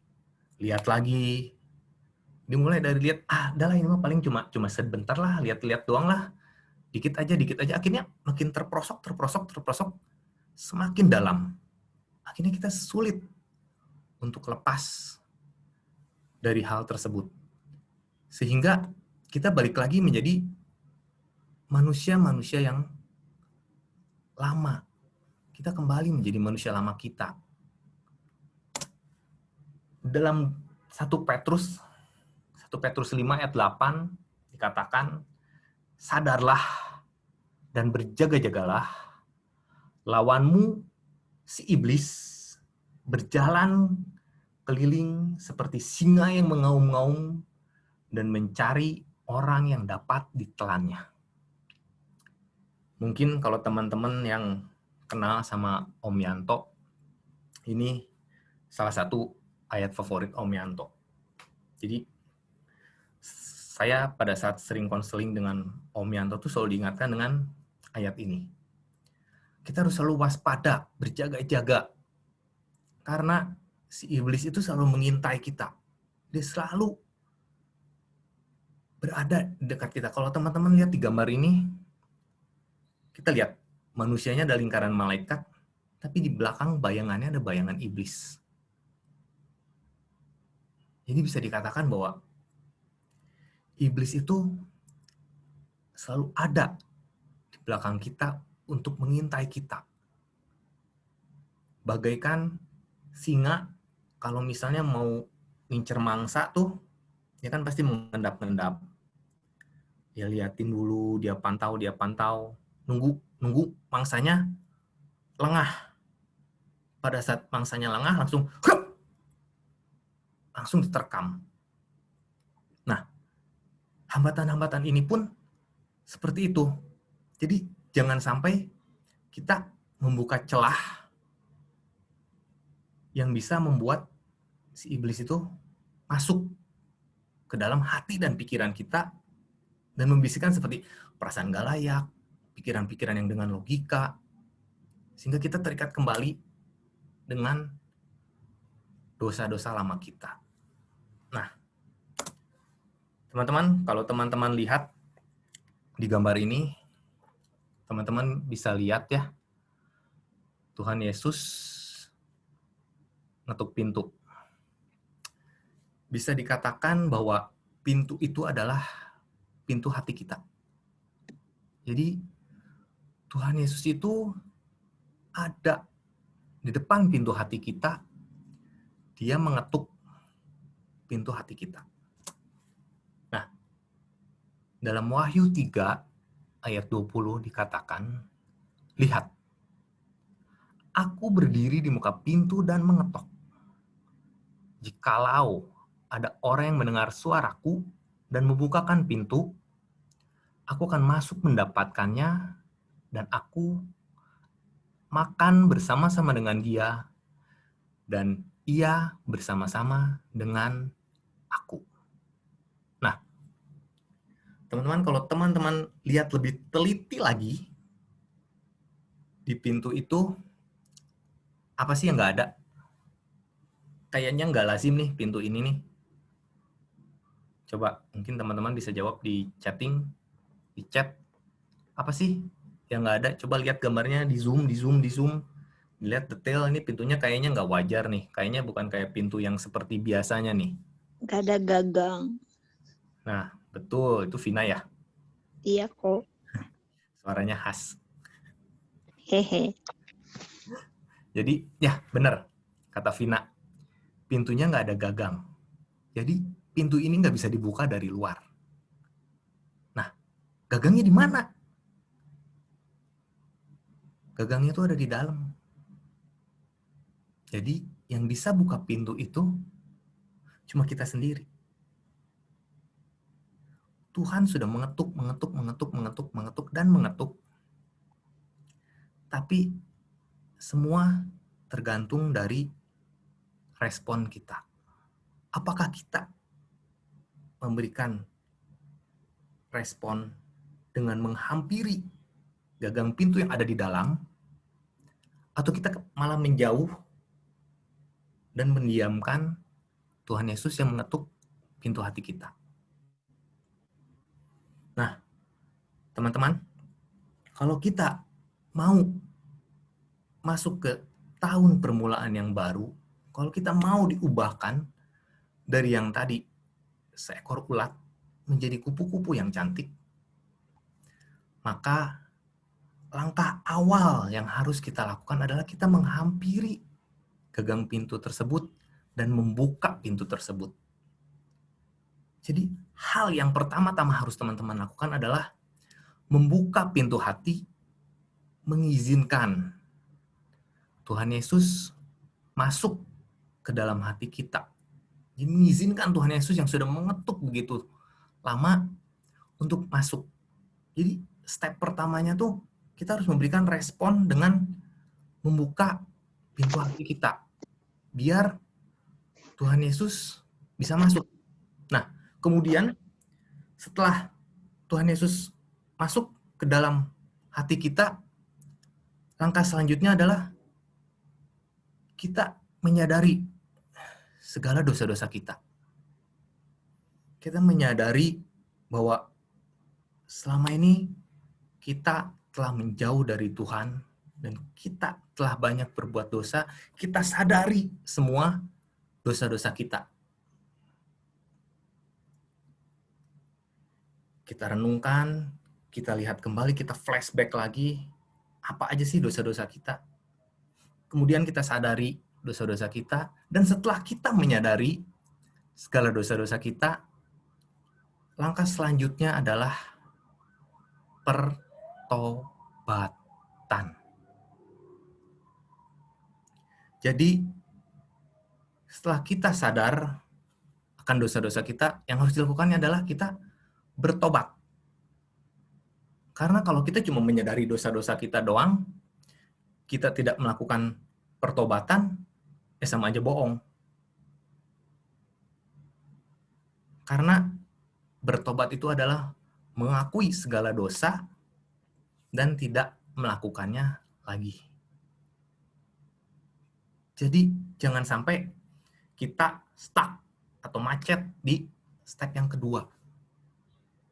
lihat lagi. Dimulai dari lihat, adalah ini mah paling cuma sebentar lah, lihat-lihat doang lah. Dikit aja. Akhirnya makin terprosok, semakin dalam. Akhirnya kita sulit untuk lepas dari hal tersebut. Sehingga kita balik lagi menjadi manusia-manusia yang lama. Kita kembali menjadi manusia lama kita. Dalam 1 Petrus 5 ayat 8 dikatakan, sadarlah dan berjaga-jagalah, lawanmu si iblis berjalan keliling seperti singa yang mengaum-ngaum dan mencari orang yang dapat ditelannya. Mungkin kalau teman-teman yang kenal sama Om Yanto, ini salah satu ayat favorit Om Yanto. Jadi saya pada saat sering konseling dengan Om Yanto tuh selalu diingatkan dengan ayat ini. Kita harus selalu waspada, berjaga-jaga. Karena si iblis itu selalu mengintai kita. Dia selalu berada di dekat kita. Kalau teman-teman lihat di gambar ini, kita lihat manusianya ada lingkaran malaikat, tapi di belakang bayangannya ada bayangan iblis. Jadi bisa dikatakan bahwa iblis itu selalu ada di belakang kita untuk mengintai kita. Bagaikan singa, kalau misalnya mau ngincer mangsa tuh, dia kan pasti mengendap-endap. Dia liatin dulu, dia pantau, nunggu mangsanya lengah. Pada saat mangsanya lengah, langsung diterkam. Nah, hambatan-hambatan ini pun seperti itu. Jadi, jangan sampai kita membuka celah yang bisa membuat si iblis itu masuk ke dalam hati dan pikiran kita dan membisikkan seperti perasaan gak layak, pikiran-pikiran yang dengan logika, sehingga kita terikat kembali dengan dosa-dosa lama kita. Nah, teman-teman, kalau teman-teman lihat di gambar ini, teman-teman bisa lihat ya, Tuhan Yesus ngetuk pintu. Bisa dikatakan bahwa pintu itu adalah pintu hati kita. Jadi, Tuhan Yesus itu ada di depan pintu hati kita. Dia mengetuk pintu hati kita. Nah, dalam Wahyu 3 ayat 20 dikatakan, lihat, Aku berdiri di muka pintu dan mengetok. Jikalau ada orang yang mendengar suaraku dan membukakan pintu, aku akan masuk mendapatkannya dan aku makan bersama-sama dengan dia dan ia bersama-sama dengan aku. Nah, teman-teman, kalau teman-teman lihat lebih teliti lagi, di pintu itu, apa sih yang nggak ada? Kayaknya nggak lazim nih pintu ini nih. Coba, mungkin teman-teman bisa jawab di chatting, di chat. Apa sih yang nggak ada? Coba lihat gambarnya, di zoom. Lihat detail, ini pintunya kayaknya nggak wajar nih. Kayaknya bukan kayak pintu yang seperti biasanya nih. Nggak ada gagang. Nah, betul. Itu Vina ya? Iya kok. Suaranya khas. Hehe. Jadi, ya benar. Kata Vina. Pintunya nggak ada gagang. Jadi, pintu ini nggak bisa dibuka dari luar. Nah, gagangnya di mana? Gagangnya itu ada di dalam. Jadi, yang bisa buka pintu itu cuma kita sendiri. Tuhan sudah mengetuk. Tapi semua tergantung dari respon kita. Apakah kita memberikan respon dengan menghampiri gagang pintu yang ada di dalam, atau kita malah menjauh dan mendiamkan Tuhan Yesus yang mengetuk pintu hati kita. Nah, teman-teman, kalau kita mau masuk ke tahun permulaan yang baru, kalau kita mau diubahkan dari yang tadi seekor ulat menjadi kupu-kupu yang cantik, maka langkah awal yang harus kita lakukan adalah kita menghampiri gagang pintu tersebut dan membuka pintu tersebut. Jadi, hal yang pertama-tama harus teman-teman lakukan adalah membuka pintu hati, mengizinkan Tuhan Yesus masuk ke dalam hati kita. Jadi, mengizinkan Tuhan Yesus yang sudah mengetuk begitu lama untuk masuk. Jadi, step pertamanya tuh kita harus memberikan respon dengan membuka pintu hati kita. Biar Tuhan Yesus bisa masuk. Nah, kemudian setelah Tuhan Yesus masuk ke dalam hati kita, langkah selanjutnya adalah kita menyadari segala dosa-dosa kita. Kita menyadari bahwa selama ini kita telah menjauh dari Tuhan dan kita telah banyak berbuat dosa. Kita sadari semua dosa-dosa kita. Kita renungkan, kita lihat kembali, kita flashback lagi, apa aja sih dosa-dosa kita. Kemudian kita sadari dosa-dosa kita, dan setelah kita menyadari segala dosa-dosa kita, langkah selanjutnya adalah pertobatan. Jadi, setelah kita sadar akan dosa-dosa kita, yang harus dilakukannya adalah kita bertobat. Karena kalau kita cuma menyadari dosa-dosa kita doang, kita tidak melakukan pertobatan, sama aja bohong. Karena bertobat itu adalah mengakui segala dosa dan tidak melakukannya lagi. Jadi jangan sampai kita stuck atau macet di step yang kedua.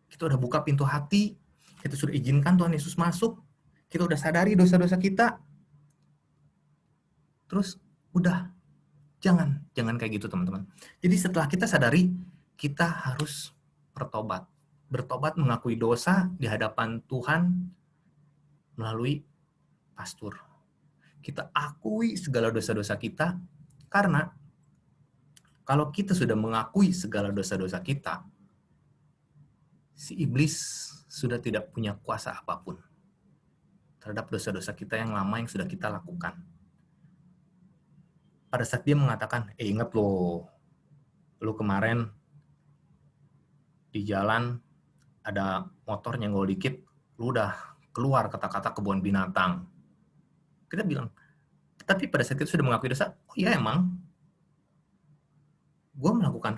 Kita udah buka pintu hati, kita sudah izinkan Tuhan Yesus masuk, kita udah sadari dosa-dosa kita, terus udah, jangan kayak gitu teman-teman. Jadi setelah kita sadari, kita harus bertobat. Bertobat mengakui dosa di hadapan Tuhan melalui pastur. Kita akui segala dosa-dosa kita, karena kalau kita sudah mengakui segala dosa-dosa kita, si iblis sudah tidak punya kuasa apapun terhadap dosa-dosa kita yang lama yang sudah kita lakukan. pada saat dia mengatakan, ingat lo kemarin di jalan ada motor nyenggol dikit, lu udah keluar kata-kata kebun binatang. Kita bilang, tapi pada saat kita sudah mengakui dosa, oh iya emang,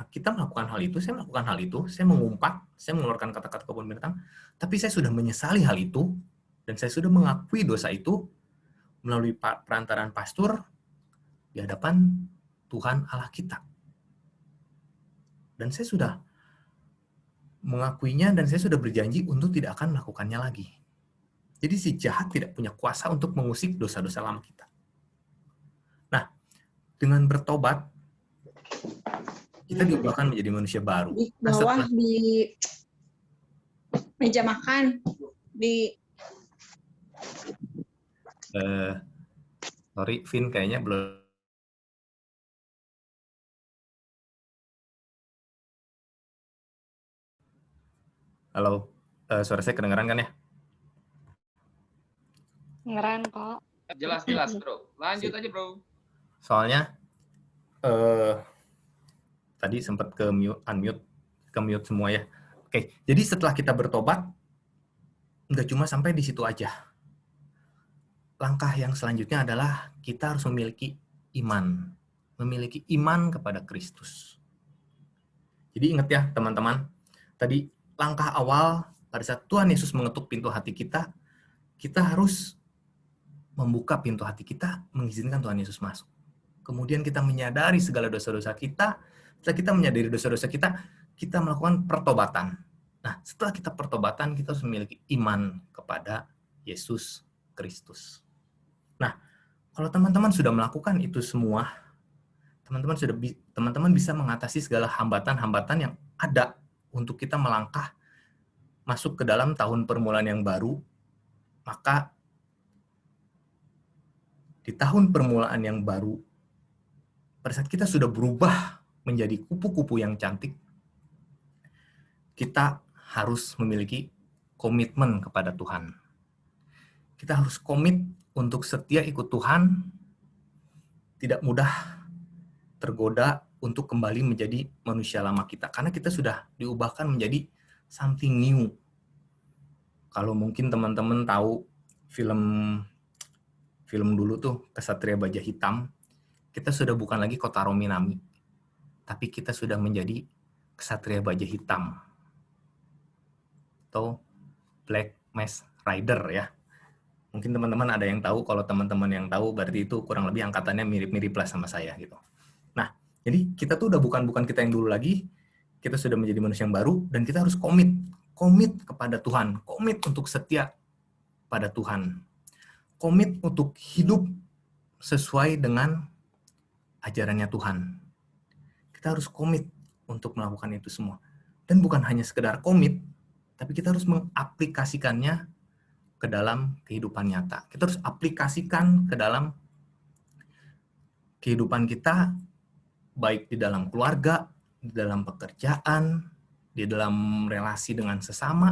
kita melakukan hal itu, saya melakukan hal itu, saya mengumpat, saya mengeluarkan kata-kata kebun binatang, tapi saya sudah menyesali hal itu, dan saya sudah mengakui dosa itu melalui perantaraan pastor di hadapan Tuhan Allah kita. Dan saya sudah mengakuinya dan saya sudah berjanji untuk tidak akan melakukannya lagi. Jadi si jahat tidak punya kuasa untuk mengusik dosa-dosa lama kita. Nah, dengan bertobat, kita diubahkan menjadi manusia baru. Di bawah, di meja makan, di... Sorry, Vin, kayaknya belum. Halo, suara saya kedengaran kan ya? Ngeran kok. Jelas, bro. Lanjut aja, bro. Soalnya, tadi sempat ke mute semua ya. Oke, jadi setelah kita bertobat, nggak cuma sampai di situ aja. Langkah yang selanjutnya adalah kita harus memiliki iman kepada Kristus. Jadi ingat ya teman-teman, tadi langkah awal pada saat Tuhan Yesus mengetuk pintu hati kita, kita harus membuka pintu hati kita, mengizinkan Tuhan Yesus masuk. Kemudian kita menyadari segala dosa-dosa kita. Setelah kita menyadari dosa-dosa kita, kita melakukan pertobatan. Nah, setelah kita pertobatan, kita harus memiliki iman kepada Yesus Kristus. Nah, kalau teman-teman sudah melakukan itu semua, teman-teman bisa mengatasi segala hambatan-hambatan yang ada untuk kita melangkah masuk ke dalam tahun permulaan yang baru. Maka di tahun permulaan yang baru, pada saat kita sudah berubah menjadi kupu-kupu yang cantik, kita harus memiliki komitmen kepada Tuhan. Kita harus komit untuk setia ikut Tuhan, tidak mudah tergoda untuk kembali menjadi manusia lama kita. Karena kita sudah diubahkan menjadi something new. Kalau mungkin teman-teman tahu film dulu tuh, Kesatria Baja Hitam, kita sudah bukan lagi Kotaro Minami, tapi kita sudah menjadi Kesatria Baja Hitam. Atau Black Mask Rider ya. Mungkin teman-teman ada yang tahu, kalau teman-teman yang tahu berarti itu kurang lebih angkatannya mirip-mirip lah sama saya gitu. Nah, jadi kita tuh udah bukan kita yang dulu lagi, kita sudah menjadi manusia yang baru, dan kita harus komit kepada Tuhan, komit untuk setia pada Tuhan, komit untuk hidup sesuai dengan ajarannya Tuhan. Kita harus komit untuk melakukan itu semua. Dan bukan hanya sekedar komit, tapi kita harus mengaplikasikannya ke dalam kehidupan nyata. Kita harus aplikasikan ke dalam kehidupan kita, baik di dalam keluarga, di dalam pekerjaan, di dalam relasi dengan sesama.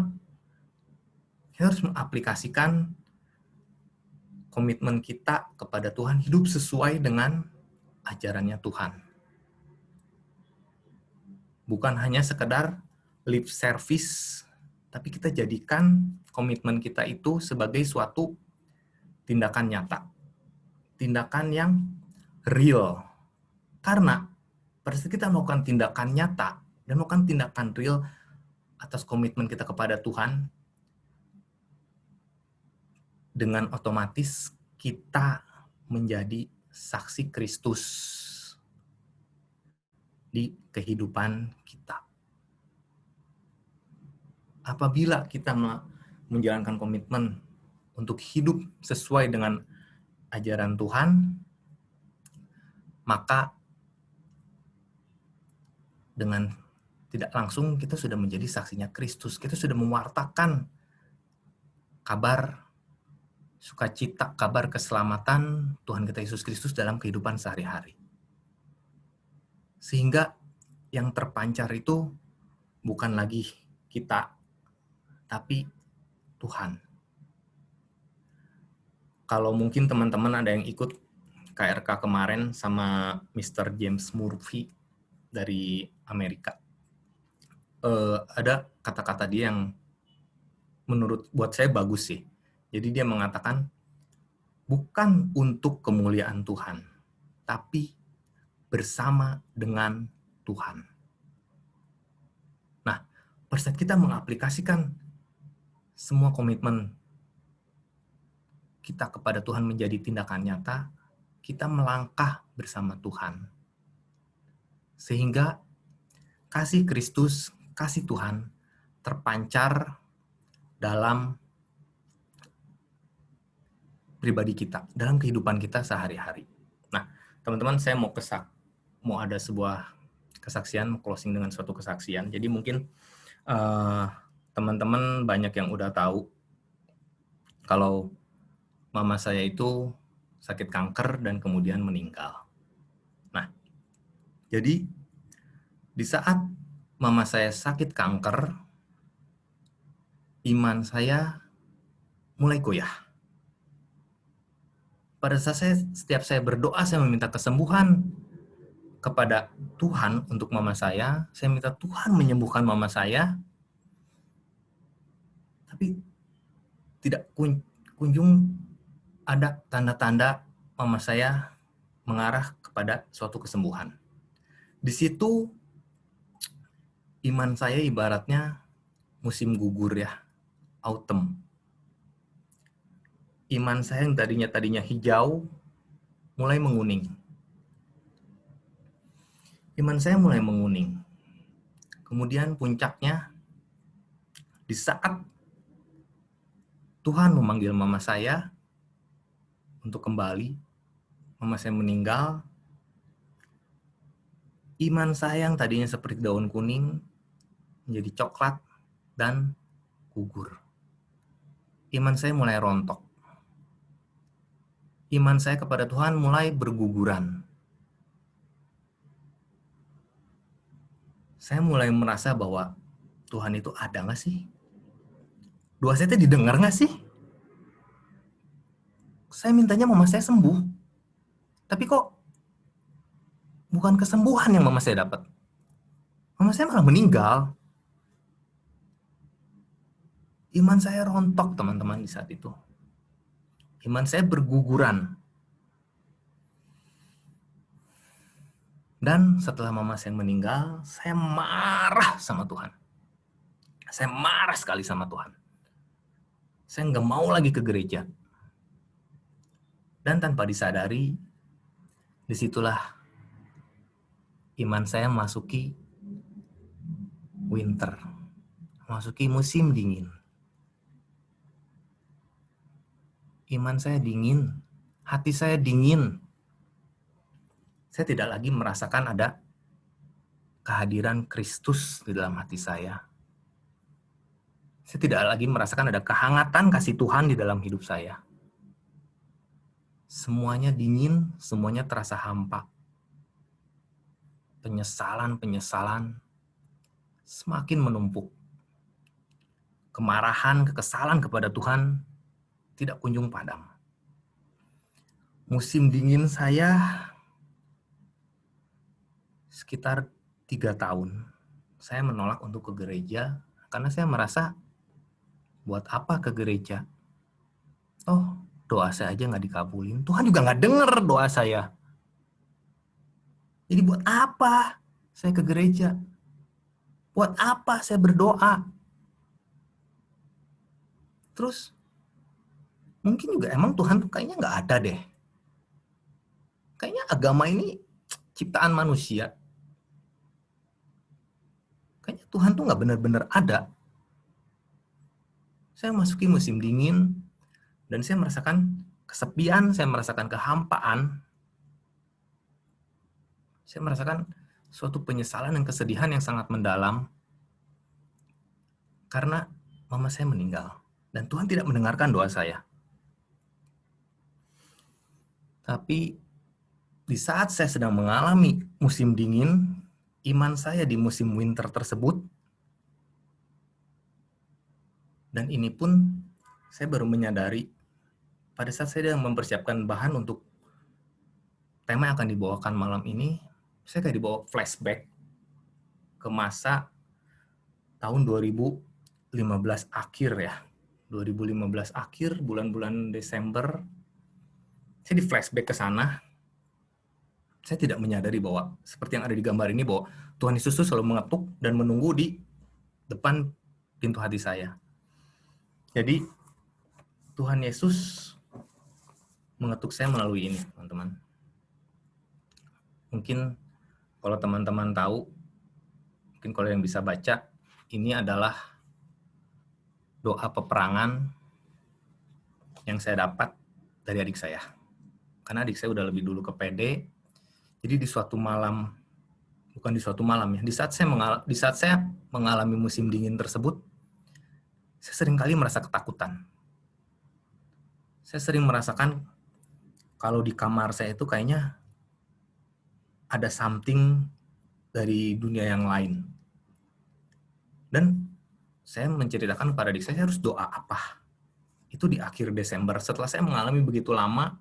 Kita harus mengaplikasikan komitmen kita kepada Tuhan, hidup sesuai dengan ajarannya Tuhan. Bukan hanya sekedar lip service, tapi kita jadikan komitmen kita itu sebagai suatu tindakan nyata. Tindakan yang real. Karena pada saat kita melakukan tindakan nyata dan melakukan tindakan real atas komitmen kita kepada Tuhan, dengan otomatis kita menjadi saksi Kristus di kehidupan kita. Apabila kita menjalankan komitmen untuk hidup sesuai dengan ajaran Tuhan, maka dengan tidak langsung kita sudah menjadi saksinya Kristus. Kita sudah mewartakan kabar sukacita, kabar keselamatan Tuhan kita Yesus Kristus dalam kehidupan sehari-hari. Sehingga yang terpancar itu bukan lagi kita, tapi Tuhan. Kalau mungkin teman-teman ada yang ikut KRK kemarin sama Mr. James Murphy dari Amerika. Ada kata-kata dia yang buat saya bagus sih. Jadi dia mengatakan, bukan untuk kemuliaan Tuhan, tapi bersama dengan Tuhan. Nah, pada saat kita mengaplikasikan semua komitmen kita kepada Tuhan menjadi tindakan nyata, kita melangkah bersama Tuhan. Sehingga kasih Kristus, kasih Tuhan terpancar dalam pribadi kita, dalam kehidupan kita sehari-hari. Nah, teman-teman, saya mau ada sebuah kesaksian, closing dengan suatu kesaksian. Jadi mungkin teman-teman banyak yang udah tahu kalau mama saya itu sakit kanker dan kemudian meninggal. Nah, jadi di saat mama saya sakit kanker, iman saya mulai goyah. Pada saat setiap saya berdoa, saya meminta kesembuhan kepada Tuhan untuk mama saya minta Tuhan menyembuhkan mama saya, tapi tidak kunjung ada tanda-tanda mama saya mengarah kepada suatu kesembuhan. Di situ iman saya ibaratnya musim gugur ya, autumn. Iman saya yang tadinya hijau mulai menguning. Iman saya mulai menguning. Kemudian puncaknya di saat Tuhan memanggil mama saya untuk kembali, mama saya meninggal, iman saya yang tadinya seperti daun kuning menjadi coklat dan gugur. Iman saya mulai rontok. Iman saya kepada Tuhan mulai berguguran. Saya mulai merasa bahwa Tuhan itu ada nggak sih? Doa saya itu didengar nggak sih? Saya mintanya mama saya sembuh. Tapi kok bukan kesembuhan yang mama saya dapat. Mama saya malah meninggal. Iman saya rontok, teman-teman, di saat itu. Iman saya berguguran. Dan setelah mama saya meninggal, saya marah sama Tuhan. Saya marah sekali sama Tuhan. Saya nggak mau lagi ke gereja. Dan tanpa disadari, disitulah iman saya memasuki winter. Memasuki musim dingin. Iman saya dingin, hati saya dingin. Saya tidak lagi merasakan ada kehadiran Kristus di dalam hati saya. Saya tidak lagi merasakan ada kehangatan kasih Tuhan di dalam hidup saya. Semuanya dingin, semuanya terasa hampa. Penyesalan semakin menumpuk. Kemarahan, kekesalan kepada Tuhan tidak kunjung padam. Musim dingin saya sekitar 3 tahun. Saya menolak untuk ke gereja karena saya merasa buat apa ke gereja? Oh, doa saya aja nggak dikabulin. Tuhan juga nggak denger doa saya. Jadi buat apa saya ke gereja? Buat apa saya berdoa? Terus mungkin juga emang Tuhan tuh kayaknya nggak ada deh. Kayaknya agama ini ciptaan manusia. Kayaknya Tuhan tuh nggak benar-benar ada. Saya masuki musim dingin, dan saya merasakan kesepian, saya merasakan kehampaan. Saya merasakan suatu penyesalan dan kesedihan yang sangat mendalam. Karena mama saya meninggal. Dan Tuhan tidak mendengarkan doa saya. Tapi di saat saya sedang mengalami musim dingin, iman saya di musim winter tersebut, dan ini pun saya baru menyadari pada saat saya sedang mempersiapkan bahan untuk tema yang akan dibawakan malam ini, saya kayak dibawa flashback ke masa tahun 2015 akhir ya. 2015 akhir, bulan-bulan Desember, saya di flashback ke sana. Saya tidak menyadari bahwa, seperti yang ada di gambar ini, bahwa Tuhan Yesus itu selalu mengetuk dan menunggu di depan pintu hati saya. Jadi, Tuhan Yesus mengetuk saya melalui ini, teman-teman. Mungkin kalau teman-teman tahu, mungkin kalau yang bisa baca, ini adalah doa peperangan yang saya dapat dari adik saya. Karena adik saya udah lebih dulu ke PD, jadi di suatu malam, bukan di suatu malam ya, di saat saya mengalami musim dingin tersebut, saya seringkali merasa ketakutan. Saya sering merasakan kalau di kamar saya itu kayaknya ada something dari dunia yang lain. Dan saya menceritakan kepada adik saya harus doa apa. Itu di akhir Desember. Setelah saya mengalami begitu lama,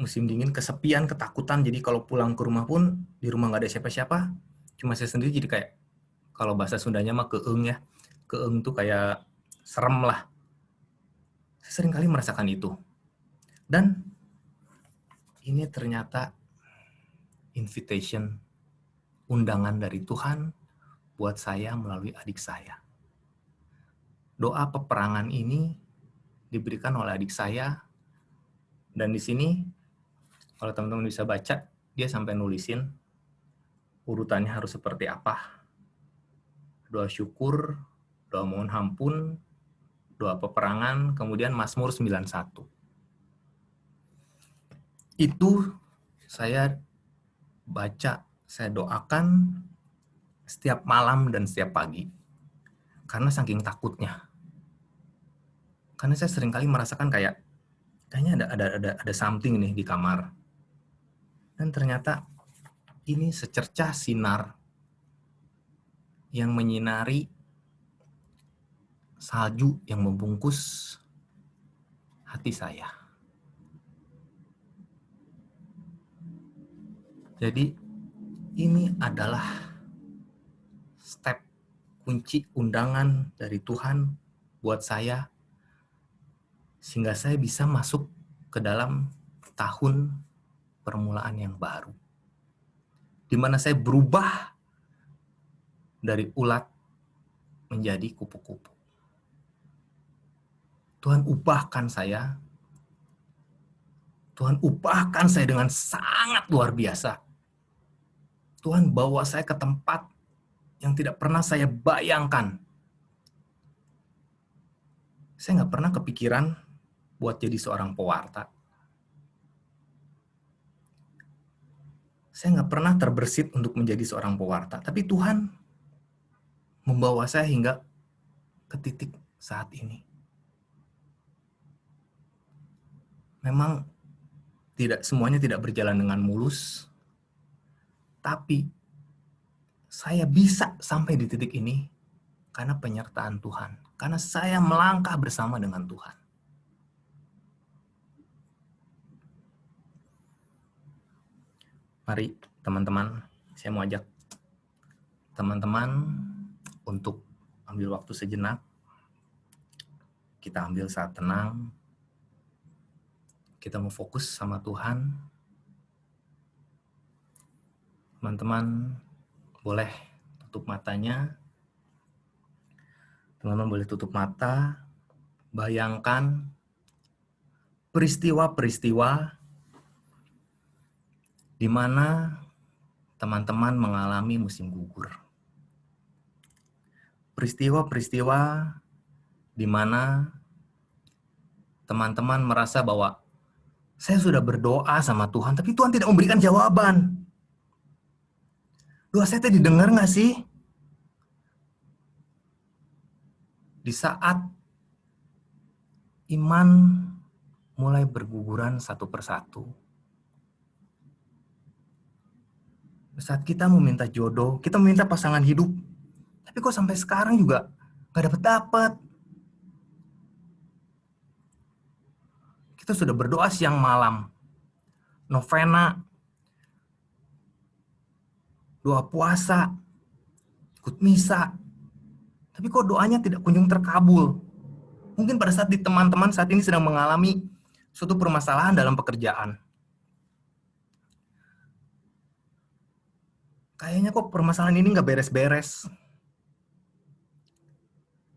musim dingin, kesepian, ketakutan. Jadi kalau pulang ke rumah pun, di rumah nggak ada siapa-siapa. Cuma saya sendiri, jadi kayak, kalau bahasa Sundanya mah keeng ya. Keeng tuh kayak serem lah. Saya seringkali merasakan itu. Dan ini ternyata invitation, undangan dari Tuhan buat saya melalui adik saya. Doa peperangan ini diberikan oleh adik saya, dan di sini kalau teman-teman bisa baca, dia sampai nulisin urutannya harus seperti apa. Doa syukur, doa mohon ampun, doa peperangan, kemudian Mazmur 91. Itu saya baca, saya doakan setiap malam dan setiap pagi. Karena saking takutnya. Karena saya seringkali merasakan kayaknya ada something nih di kamar. Dan ternyata ini secercah sinar yang menyinari salju yang membungkus hati saya. Jadi ini adalah step kunci undangan dari Tuhan buat saya, sehingga saya bisa masuk ke dalam tahun permulaan yang baru, di mana saya berubah dari ulat menjadi kupu-kupu. Tuhan ubahkan saya dengan sangat luar biasa. Tuhan bawa saya ke tempat yang tidak pernah saya bayangkan. Saya nggak pernah kepikiran buat jadi seorang pewarta. Saya nggak pernah terbersit untuk menjadi seorang pewarta. Tapi Tuhan membawa saya hingga ke titik saat ini. Memang semuanya tidak berjalan dengan mulus. Tapi saya bisa sampai di titik ini karena penyertaan Tuhan. Karena saya melangkah bersama dengan Tuhan. Mari teman-teman, saya mau ajak teman-teman untuk ambil waktu sejenak. Kita ambil saat tenang. Kita mau fokus sama Tuhan. Teman-teman boleh tutup matanya. Teman-teman boleh tutup mata. Bayangkan peristiwa-peristiwa di mana teman-teman mengalami musim gugur. Peristiwa-peristiwa di mana teman-teman merasa bahwa saya sudah berdoa sama Tuhan, tapi Tuhan tidak memberikan jawaban. Doa saya tadi didengar nggak sih? Di saat iman mulai berguguran satu persatu. Di saat kita meminta jodoh, kita meminta pasangan hidup, tapi kok sampai sekarang juga nggak dapet. Kita sudah berdoa siang malam, novena, doa puasa, ikut misa. Tapi kok doanya tidak kunjung terkabul? Mungkin pada saat teman-teman saat ini sedang mengalami suatu permasalahan dalam pekerjaan. Kayaknya kok permasalahan ini nggak beres-beres.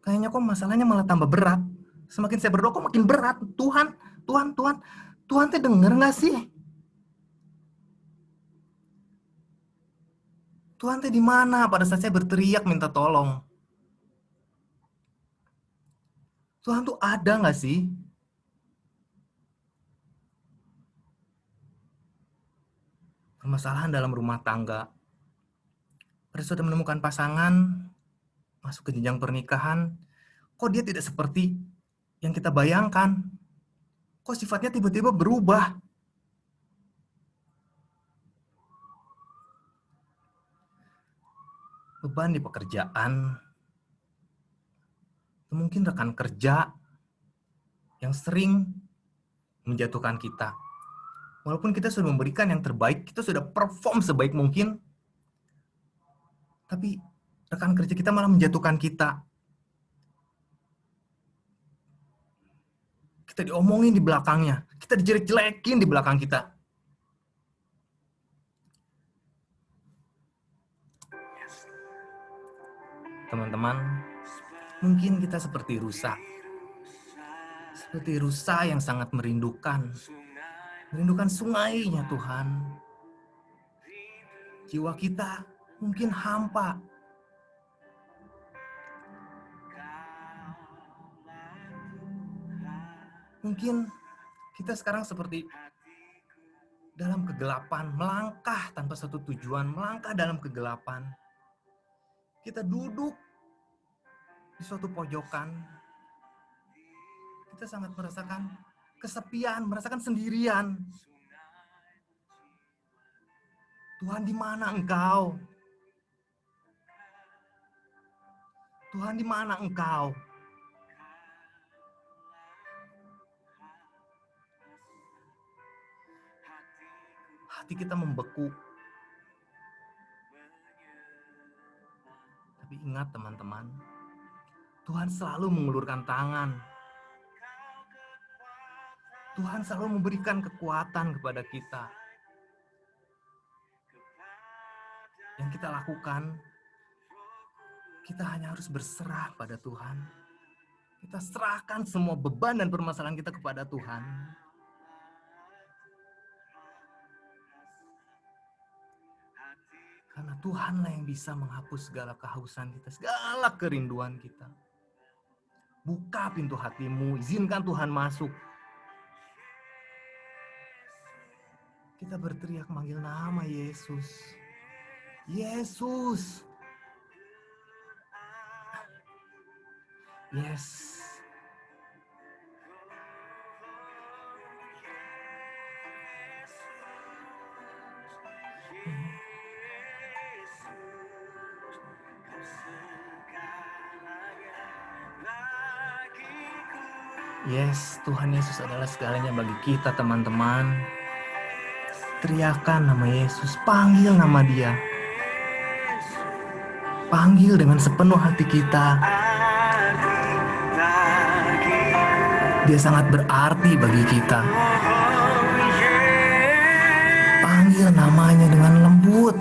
Kayaknya kok masalahnya malah tambah berat. Semakin saya berdoa kok makin berat. Tuhan teh denger nggak sih? Tuhan teh di mana pada saat saya berteriak minta tolong? Tuhan tuh ada nggak sih? Permasalahan dalam rumah tangga. Pada sudah menemukan pasangan, masuk ke jenjang pernikahan, kok dia tidak seperti yang kita bayangkan? Kok sifatnya tiba-tiba berubah? Beban di pekerjaan, mungkin rekan kerja yang sering menjatuhkan kita. Walaupun kita sudah memberikan yang terbaik, kita sudah perform sebaik mungkin, tapi rekan kerja kita malah menjatuhkan kita. Kita diomongin di belakangnya, kita dijelek-jelekin di belakang kita. Teman-teman, mungkin kita seperti rusa. Seperti rusa yang sangat merindukan sungainya Tuhan. Jiwa kita mungkin hampa. Mungkin kita sekarang seperti dalam kegelapan, melangkah tanpa satu tujuan, melangkah dalam kegelapan. Kita duduk di suatu pojokan. Kita sangat merasakan kesepian, merasakan sendirian. Tuhan, di mana Engkau? Tuhan, di mana Engkau? Hati kita membeku. Tapi ingat teman-teman, Tuhan selalu mengulurkan tangan. Tuhan selalu memberikan kekuatan kepada kita. Yang kita lakukan, kita hanya harus berserah pada Tuhan. Kita serahkan semua beban dan permasalahan kita kepada Tuhan. Karena Tuhanlah yang bisa menghapus segala kehausan kita, segala kerinduan kita. Buka pintu hatimu, izinkan Tuhan masuk. Kita berteriak manggil nama Yesus. Yesus. Yes. Yes, Tuhan Yesus adalah segalanya bagi kita, teman-teman. Teriakan nama Yesus, panggil nama Dia. Panggil dengan sepenuh hati kita. Dia sangat berarti bagi kita. Panggil namanya dengan lembut.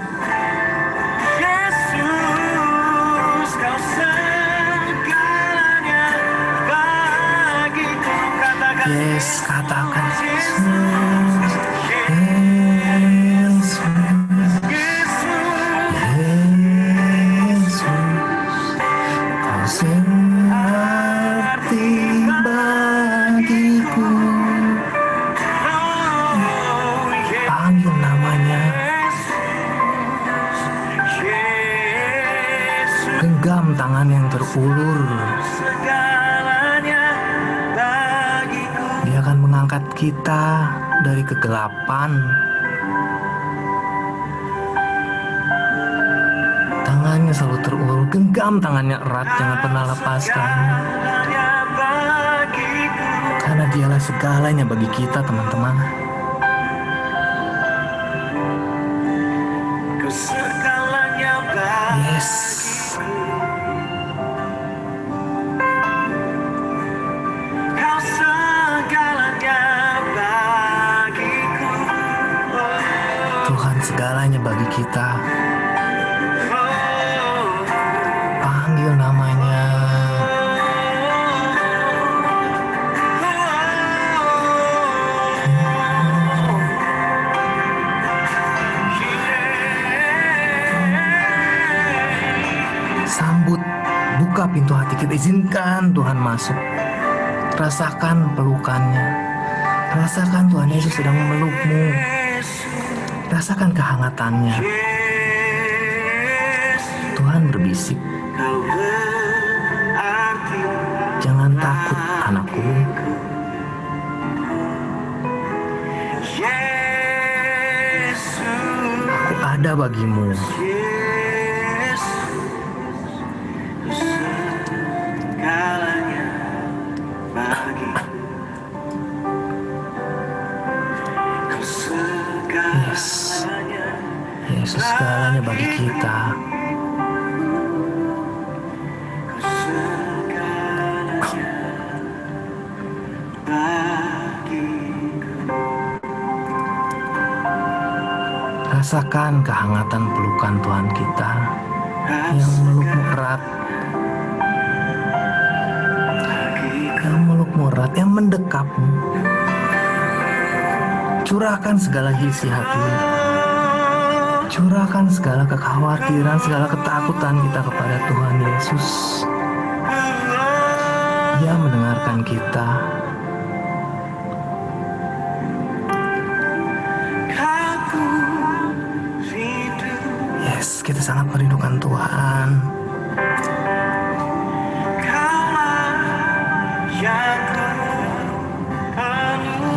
Yes, katakan Yesus, Yesus, Yesus, Kau searti bagiku. Panggil namanya. Genggam tangan yang terulur. Dia akan mengangkat kita dari kegelapan. Tangannya selalu terulur, genggam tangannya erat, jangan pernah lepaskan. Karena Dialah segalanya bagi kita, teman-teman. Yes. Tuhan segalanya bagi kita. Panggil namanya. Sambut, buka pintu hati kita, izinkan Tuhan masuk. Rasakan pelukannya. Rasakan Tuhan Yesus sedang memelukmu. Rasakan kehangatannya. Tuhan berbisik. Jangan takut, anakku. Aku ada bagimu. Yes. Yesus segalanya bagi kita. Rasakan kehangatan pelukan Tuhan kita yang melukmu erat, yang mendekapmu. Curahkan segala isi hati, curahkan segala kekhawatiran, segala ketakutan kita kepada Tuhan Yesus. Dia mendengarkan kita. Yes, kita sangat merindukan Tuhan.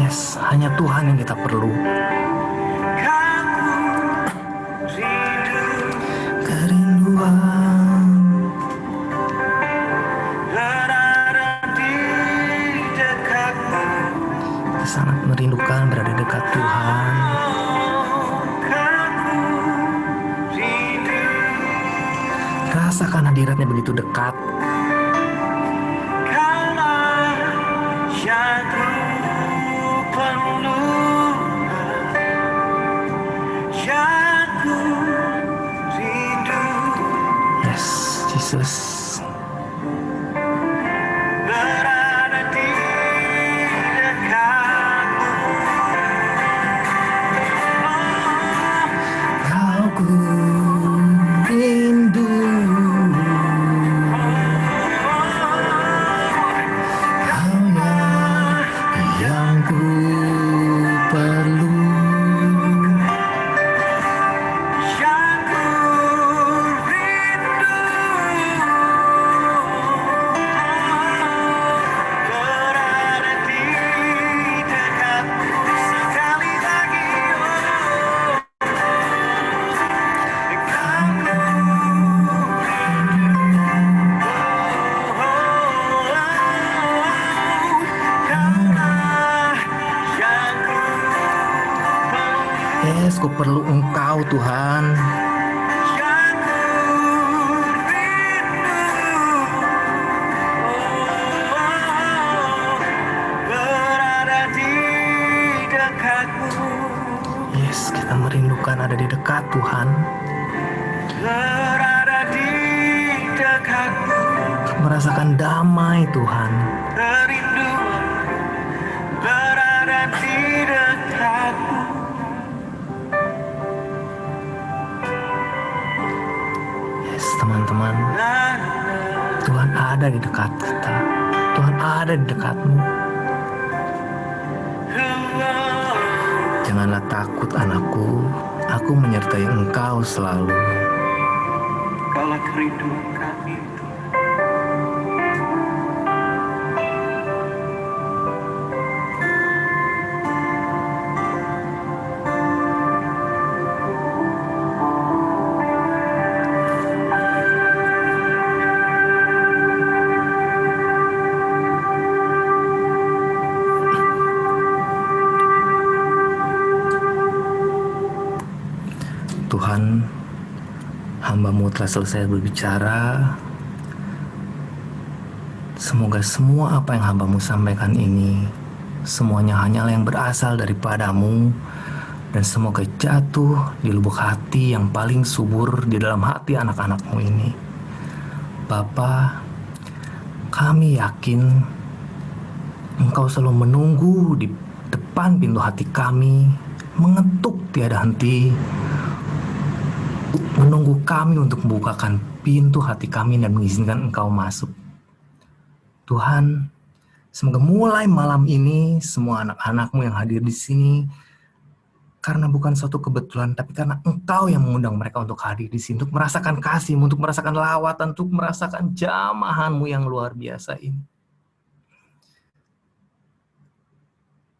Yes, hanya Tuhan yang kita perlu. Kerinduan kita sangat merindukan berada dekat Tuhan. Rasakan hadiratnya begitu dekat. Yes, Jesus. Kau ku rindu. Yes, ku perlu Engkau Tuhan. Yes, kita merindukan ada di dekat Tuhan. Merasakan damai Tuhan. Teman-teman, Tuhan ada di dekat kita. Tuhan ada di dekatmu. Janganlah takut, anakku. Aku menyertai engkau selalu. Kaulah kerinduan kami. Tuhan hamba-Mu telah selesai berbicara. Semoga semua apa yang hamba-Mu sampaikan ini, semuanya hanyalah yang berasal daripada-Mu, dan semoga jatuh di lubuk hati yang paling subur di dalam hati anak-anak-Mu ini. Bapa, kami yakin Engkau selalu menunggu di depan pintu hati kami, mengetuk tiada henti, menunggu kami untuk membukakan pintu hati kami dan mengizinkan Engkau masuk. Tuhan, semoga mulai malam ini semua anak-anak-Mu yang hadir di sini, karena bukan suatu kebetulan, tapi karena Engkau yang mengundang mereka untuk hadir di sini, untuk merasakan kasih-Mu, untuk merasakan lawatan, untuk merasakan jamahan-Mu yang luar biasa ini.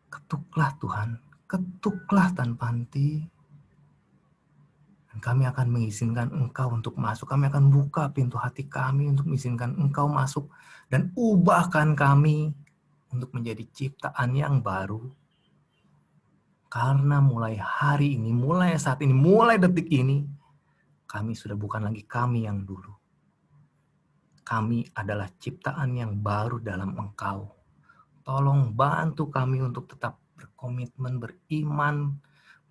Ketuklah Tuhan, ketuklah tanpa henti. Dan kami akan mengizinkan Engkau untuk masuk. Kami akan buka pintu hati kami untuk mengizinkan Engkau masuk. Dan ubahkan kami untuk menjadi ciptaan yang baru. Karena mulai hari ini, mulai saat ini, mulai detik ini, kami sudah bukan lagi kami yang dulu. Kami adalah ciptaan yang baru dalam Engkau. Tolong bantu kami untuk tetap berkomitmen, beriman,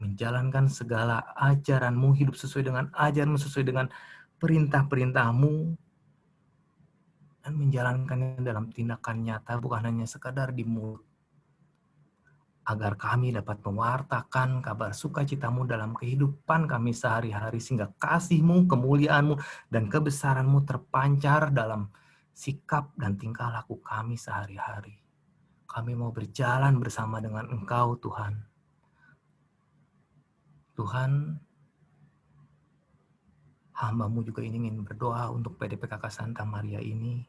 menjalankan segala ajaran-Mu, hidup sesuai dengan ajaran-Mu, sesuai dengan perintah-perintah-Mu, dan menjalankannya dalam tindakan nyata, bukan hanya sekadar di mulut. Agar kami dapat mewartakan kabar sukacita-Mu dalam kehidupan kami sehari-hari, sehingga kasih-Mu, kemuliaan-Mu, dan kebesaran-Mu terpancar dalam sikap dan tingkah laku kami sehari-hari. Kami mau berjalan bersama dengan Engkau, Tuhan. Tuhan, hamba-Mu juga ingin berdoa untuk PDPKK Santa Maria ini.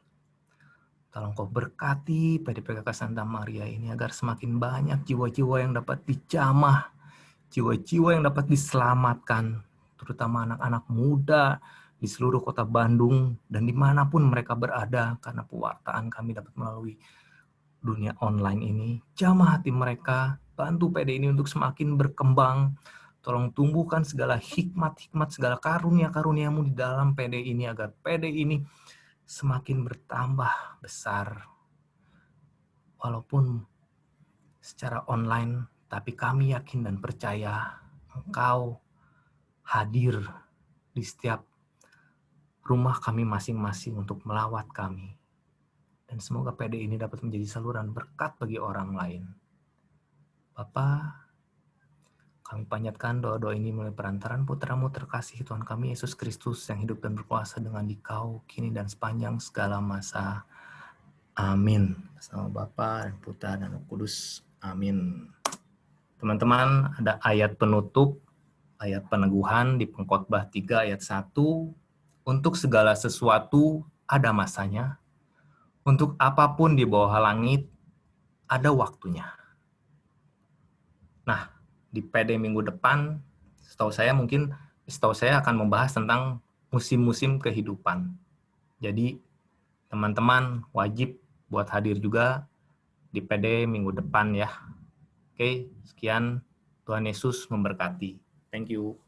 Tolong Kau berkati PDPKK Santa Maria ini agar semakin banyak jiwa-jiwa yang dapat dijamah, jiwa-jiwa yang dapat diselamatkan, terutama anak-anak muda di seluruh kota Bandung dan dimanapun mereka berada, karena pewartaan kami dapat melalui dunia online ini. Jamah hati mereka, bantu PD ini untuk semakin berkembang. Tolong tumbuhkan segala hikmat-hikmat, segala karunia-karunia-Mu di dalam PD ini, agar PD ini semakin bertambah besar. Walaupun secara online, tapi kami yakin dan percaya Engkau hadir di setiap rumah kami masing-masing untuk melawat kami. Dan semoga PD ini dapat menjadi saluran berkat bagi orang lain. Bapa, kami panjatkan doa-doa ini melalui perantaran putra-Mu terkasih Tuhan kami Yesus Kristus yang hidup dan berkuasa dengan Dikau kini dan sepanjang segala masa. Amin. Sama Bapa dan Putra dan Roh Kudus. Amin. Teman-teman, ada ayat penutup, ayat peneguhan di Pengkhotbah 3 ayat 1. Untuk segala sesuatu ada masanya. Untuk apapun di bawah langit, ada waktunya. Nah, di PD minggu depan, setahu saya akan membahas tentang musim-musim kehidupan. Jadi, teman-teman wajib buat hadir juga di PD minggu depan ya. Oke, sekian. Tuhan Yesus memberkati. Thank you.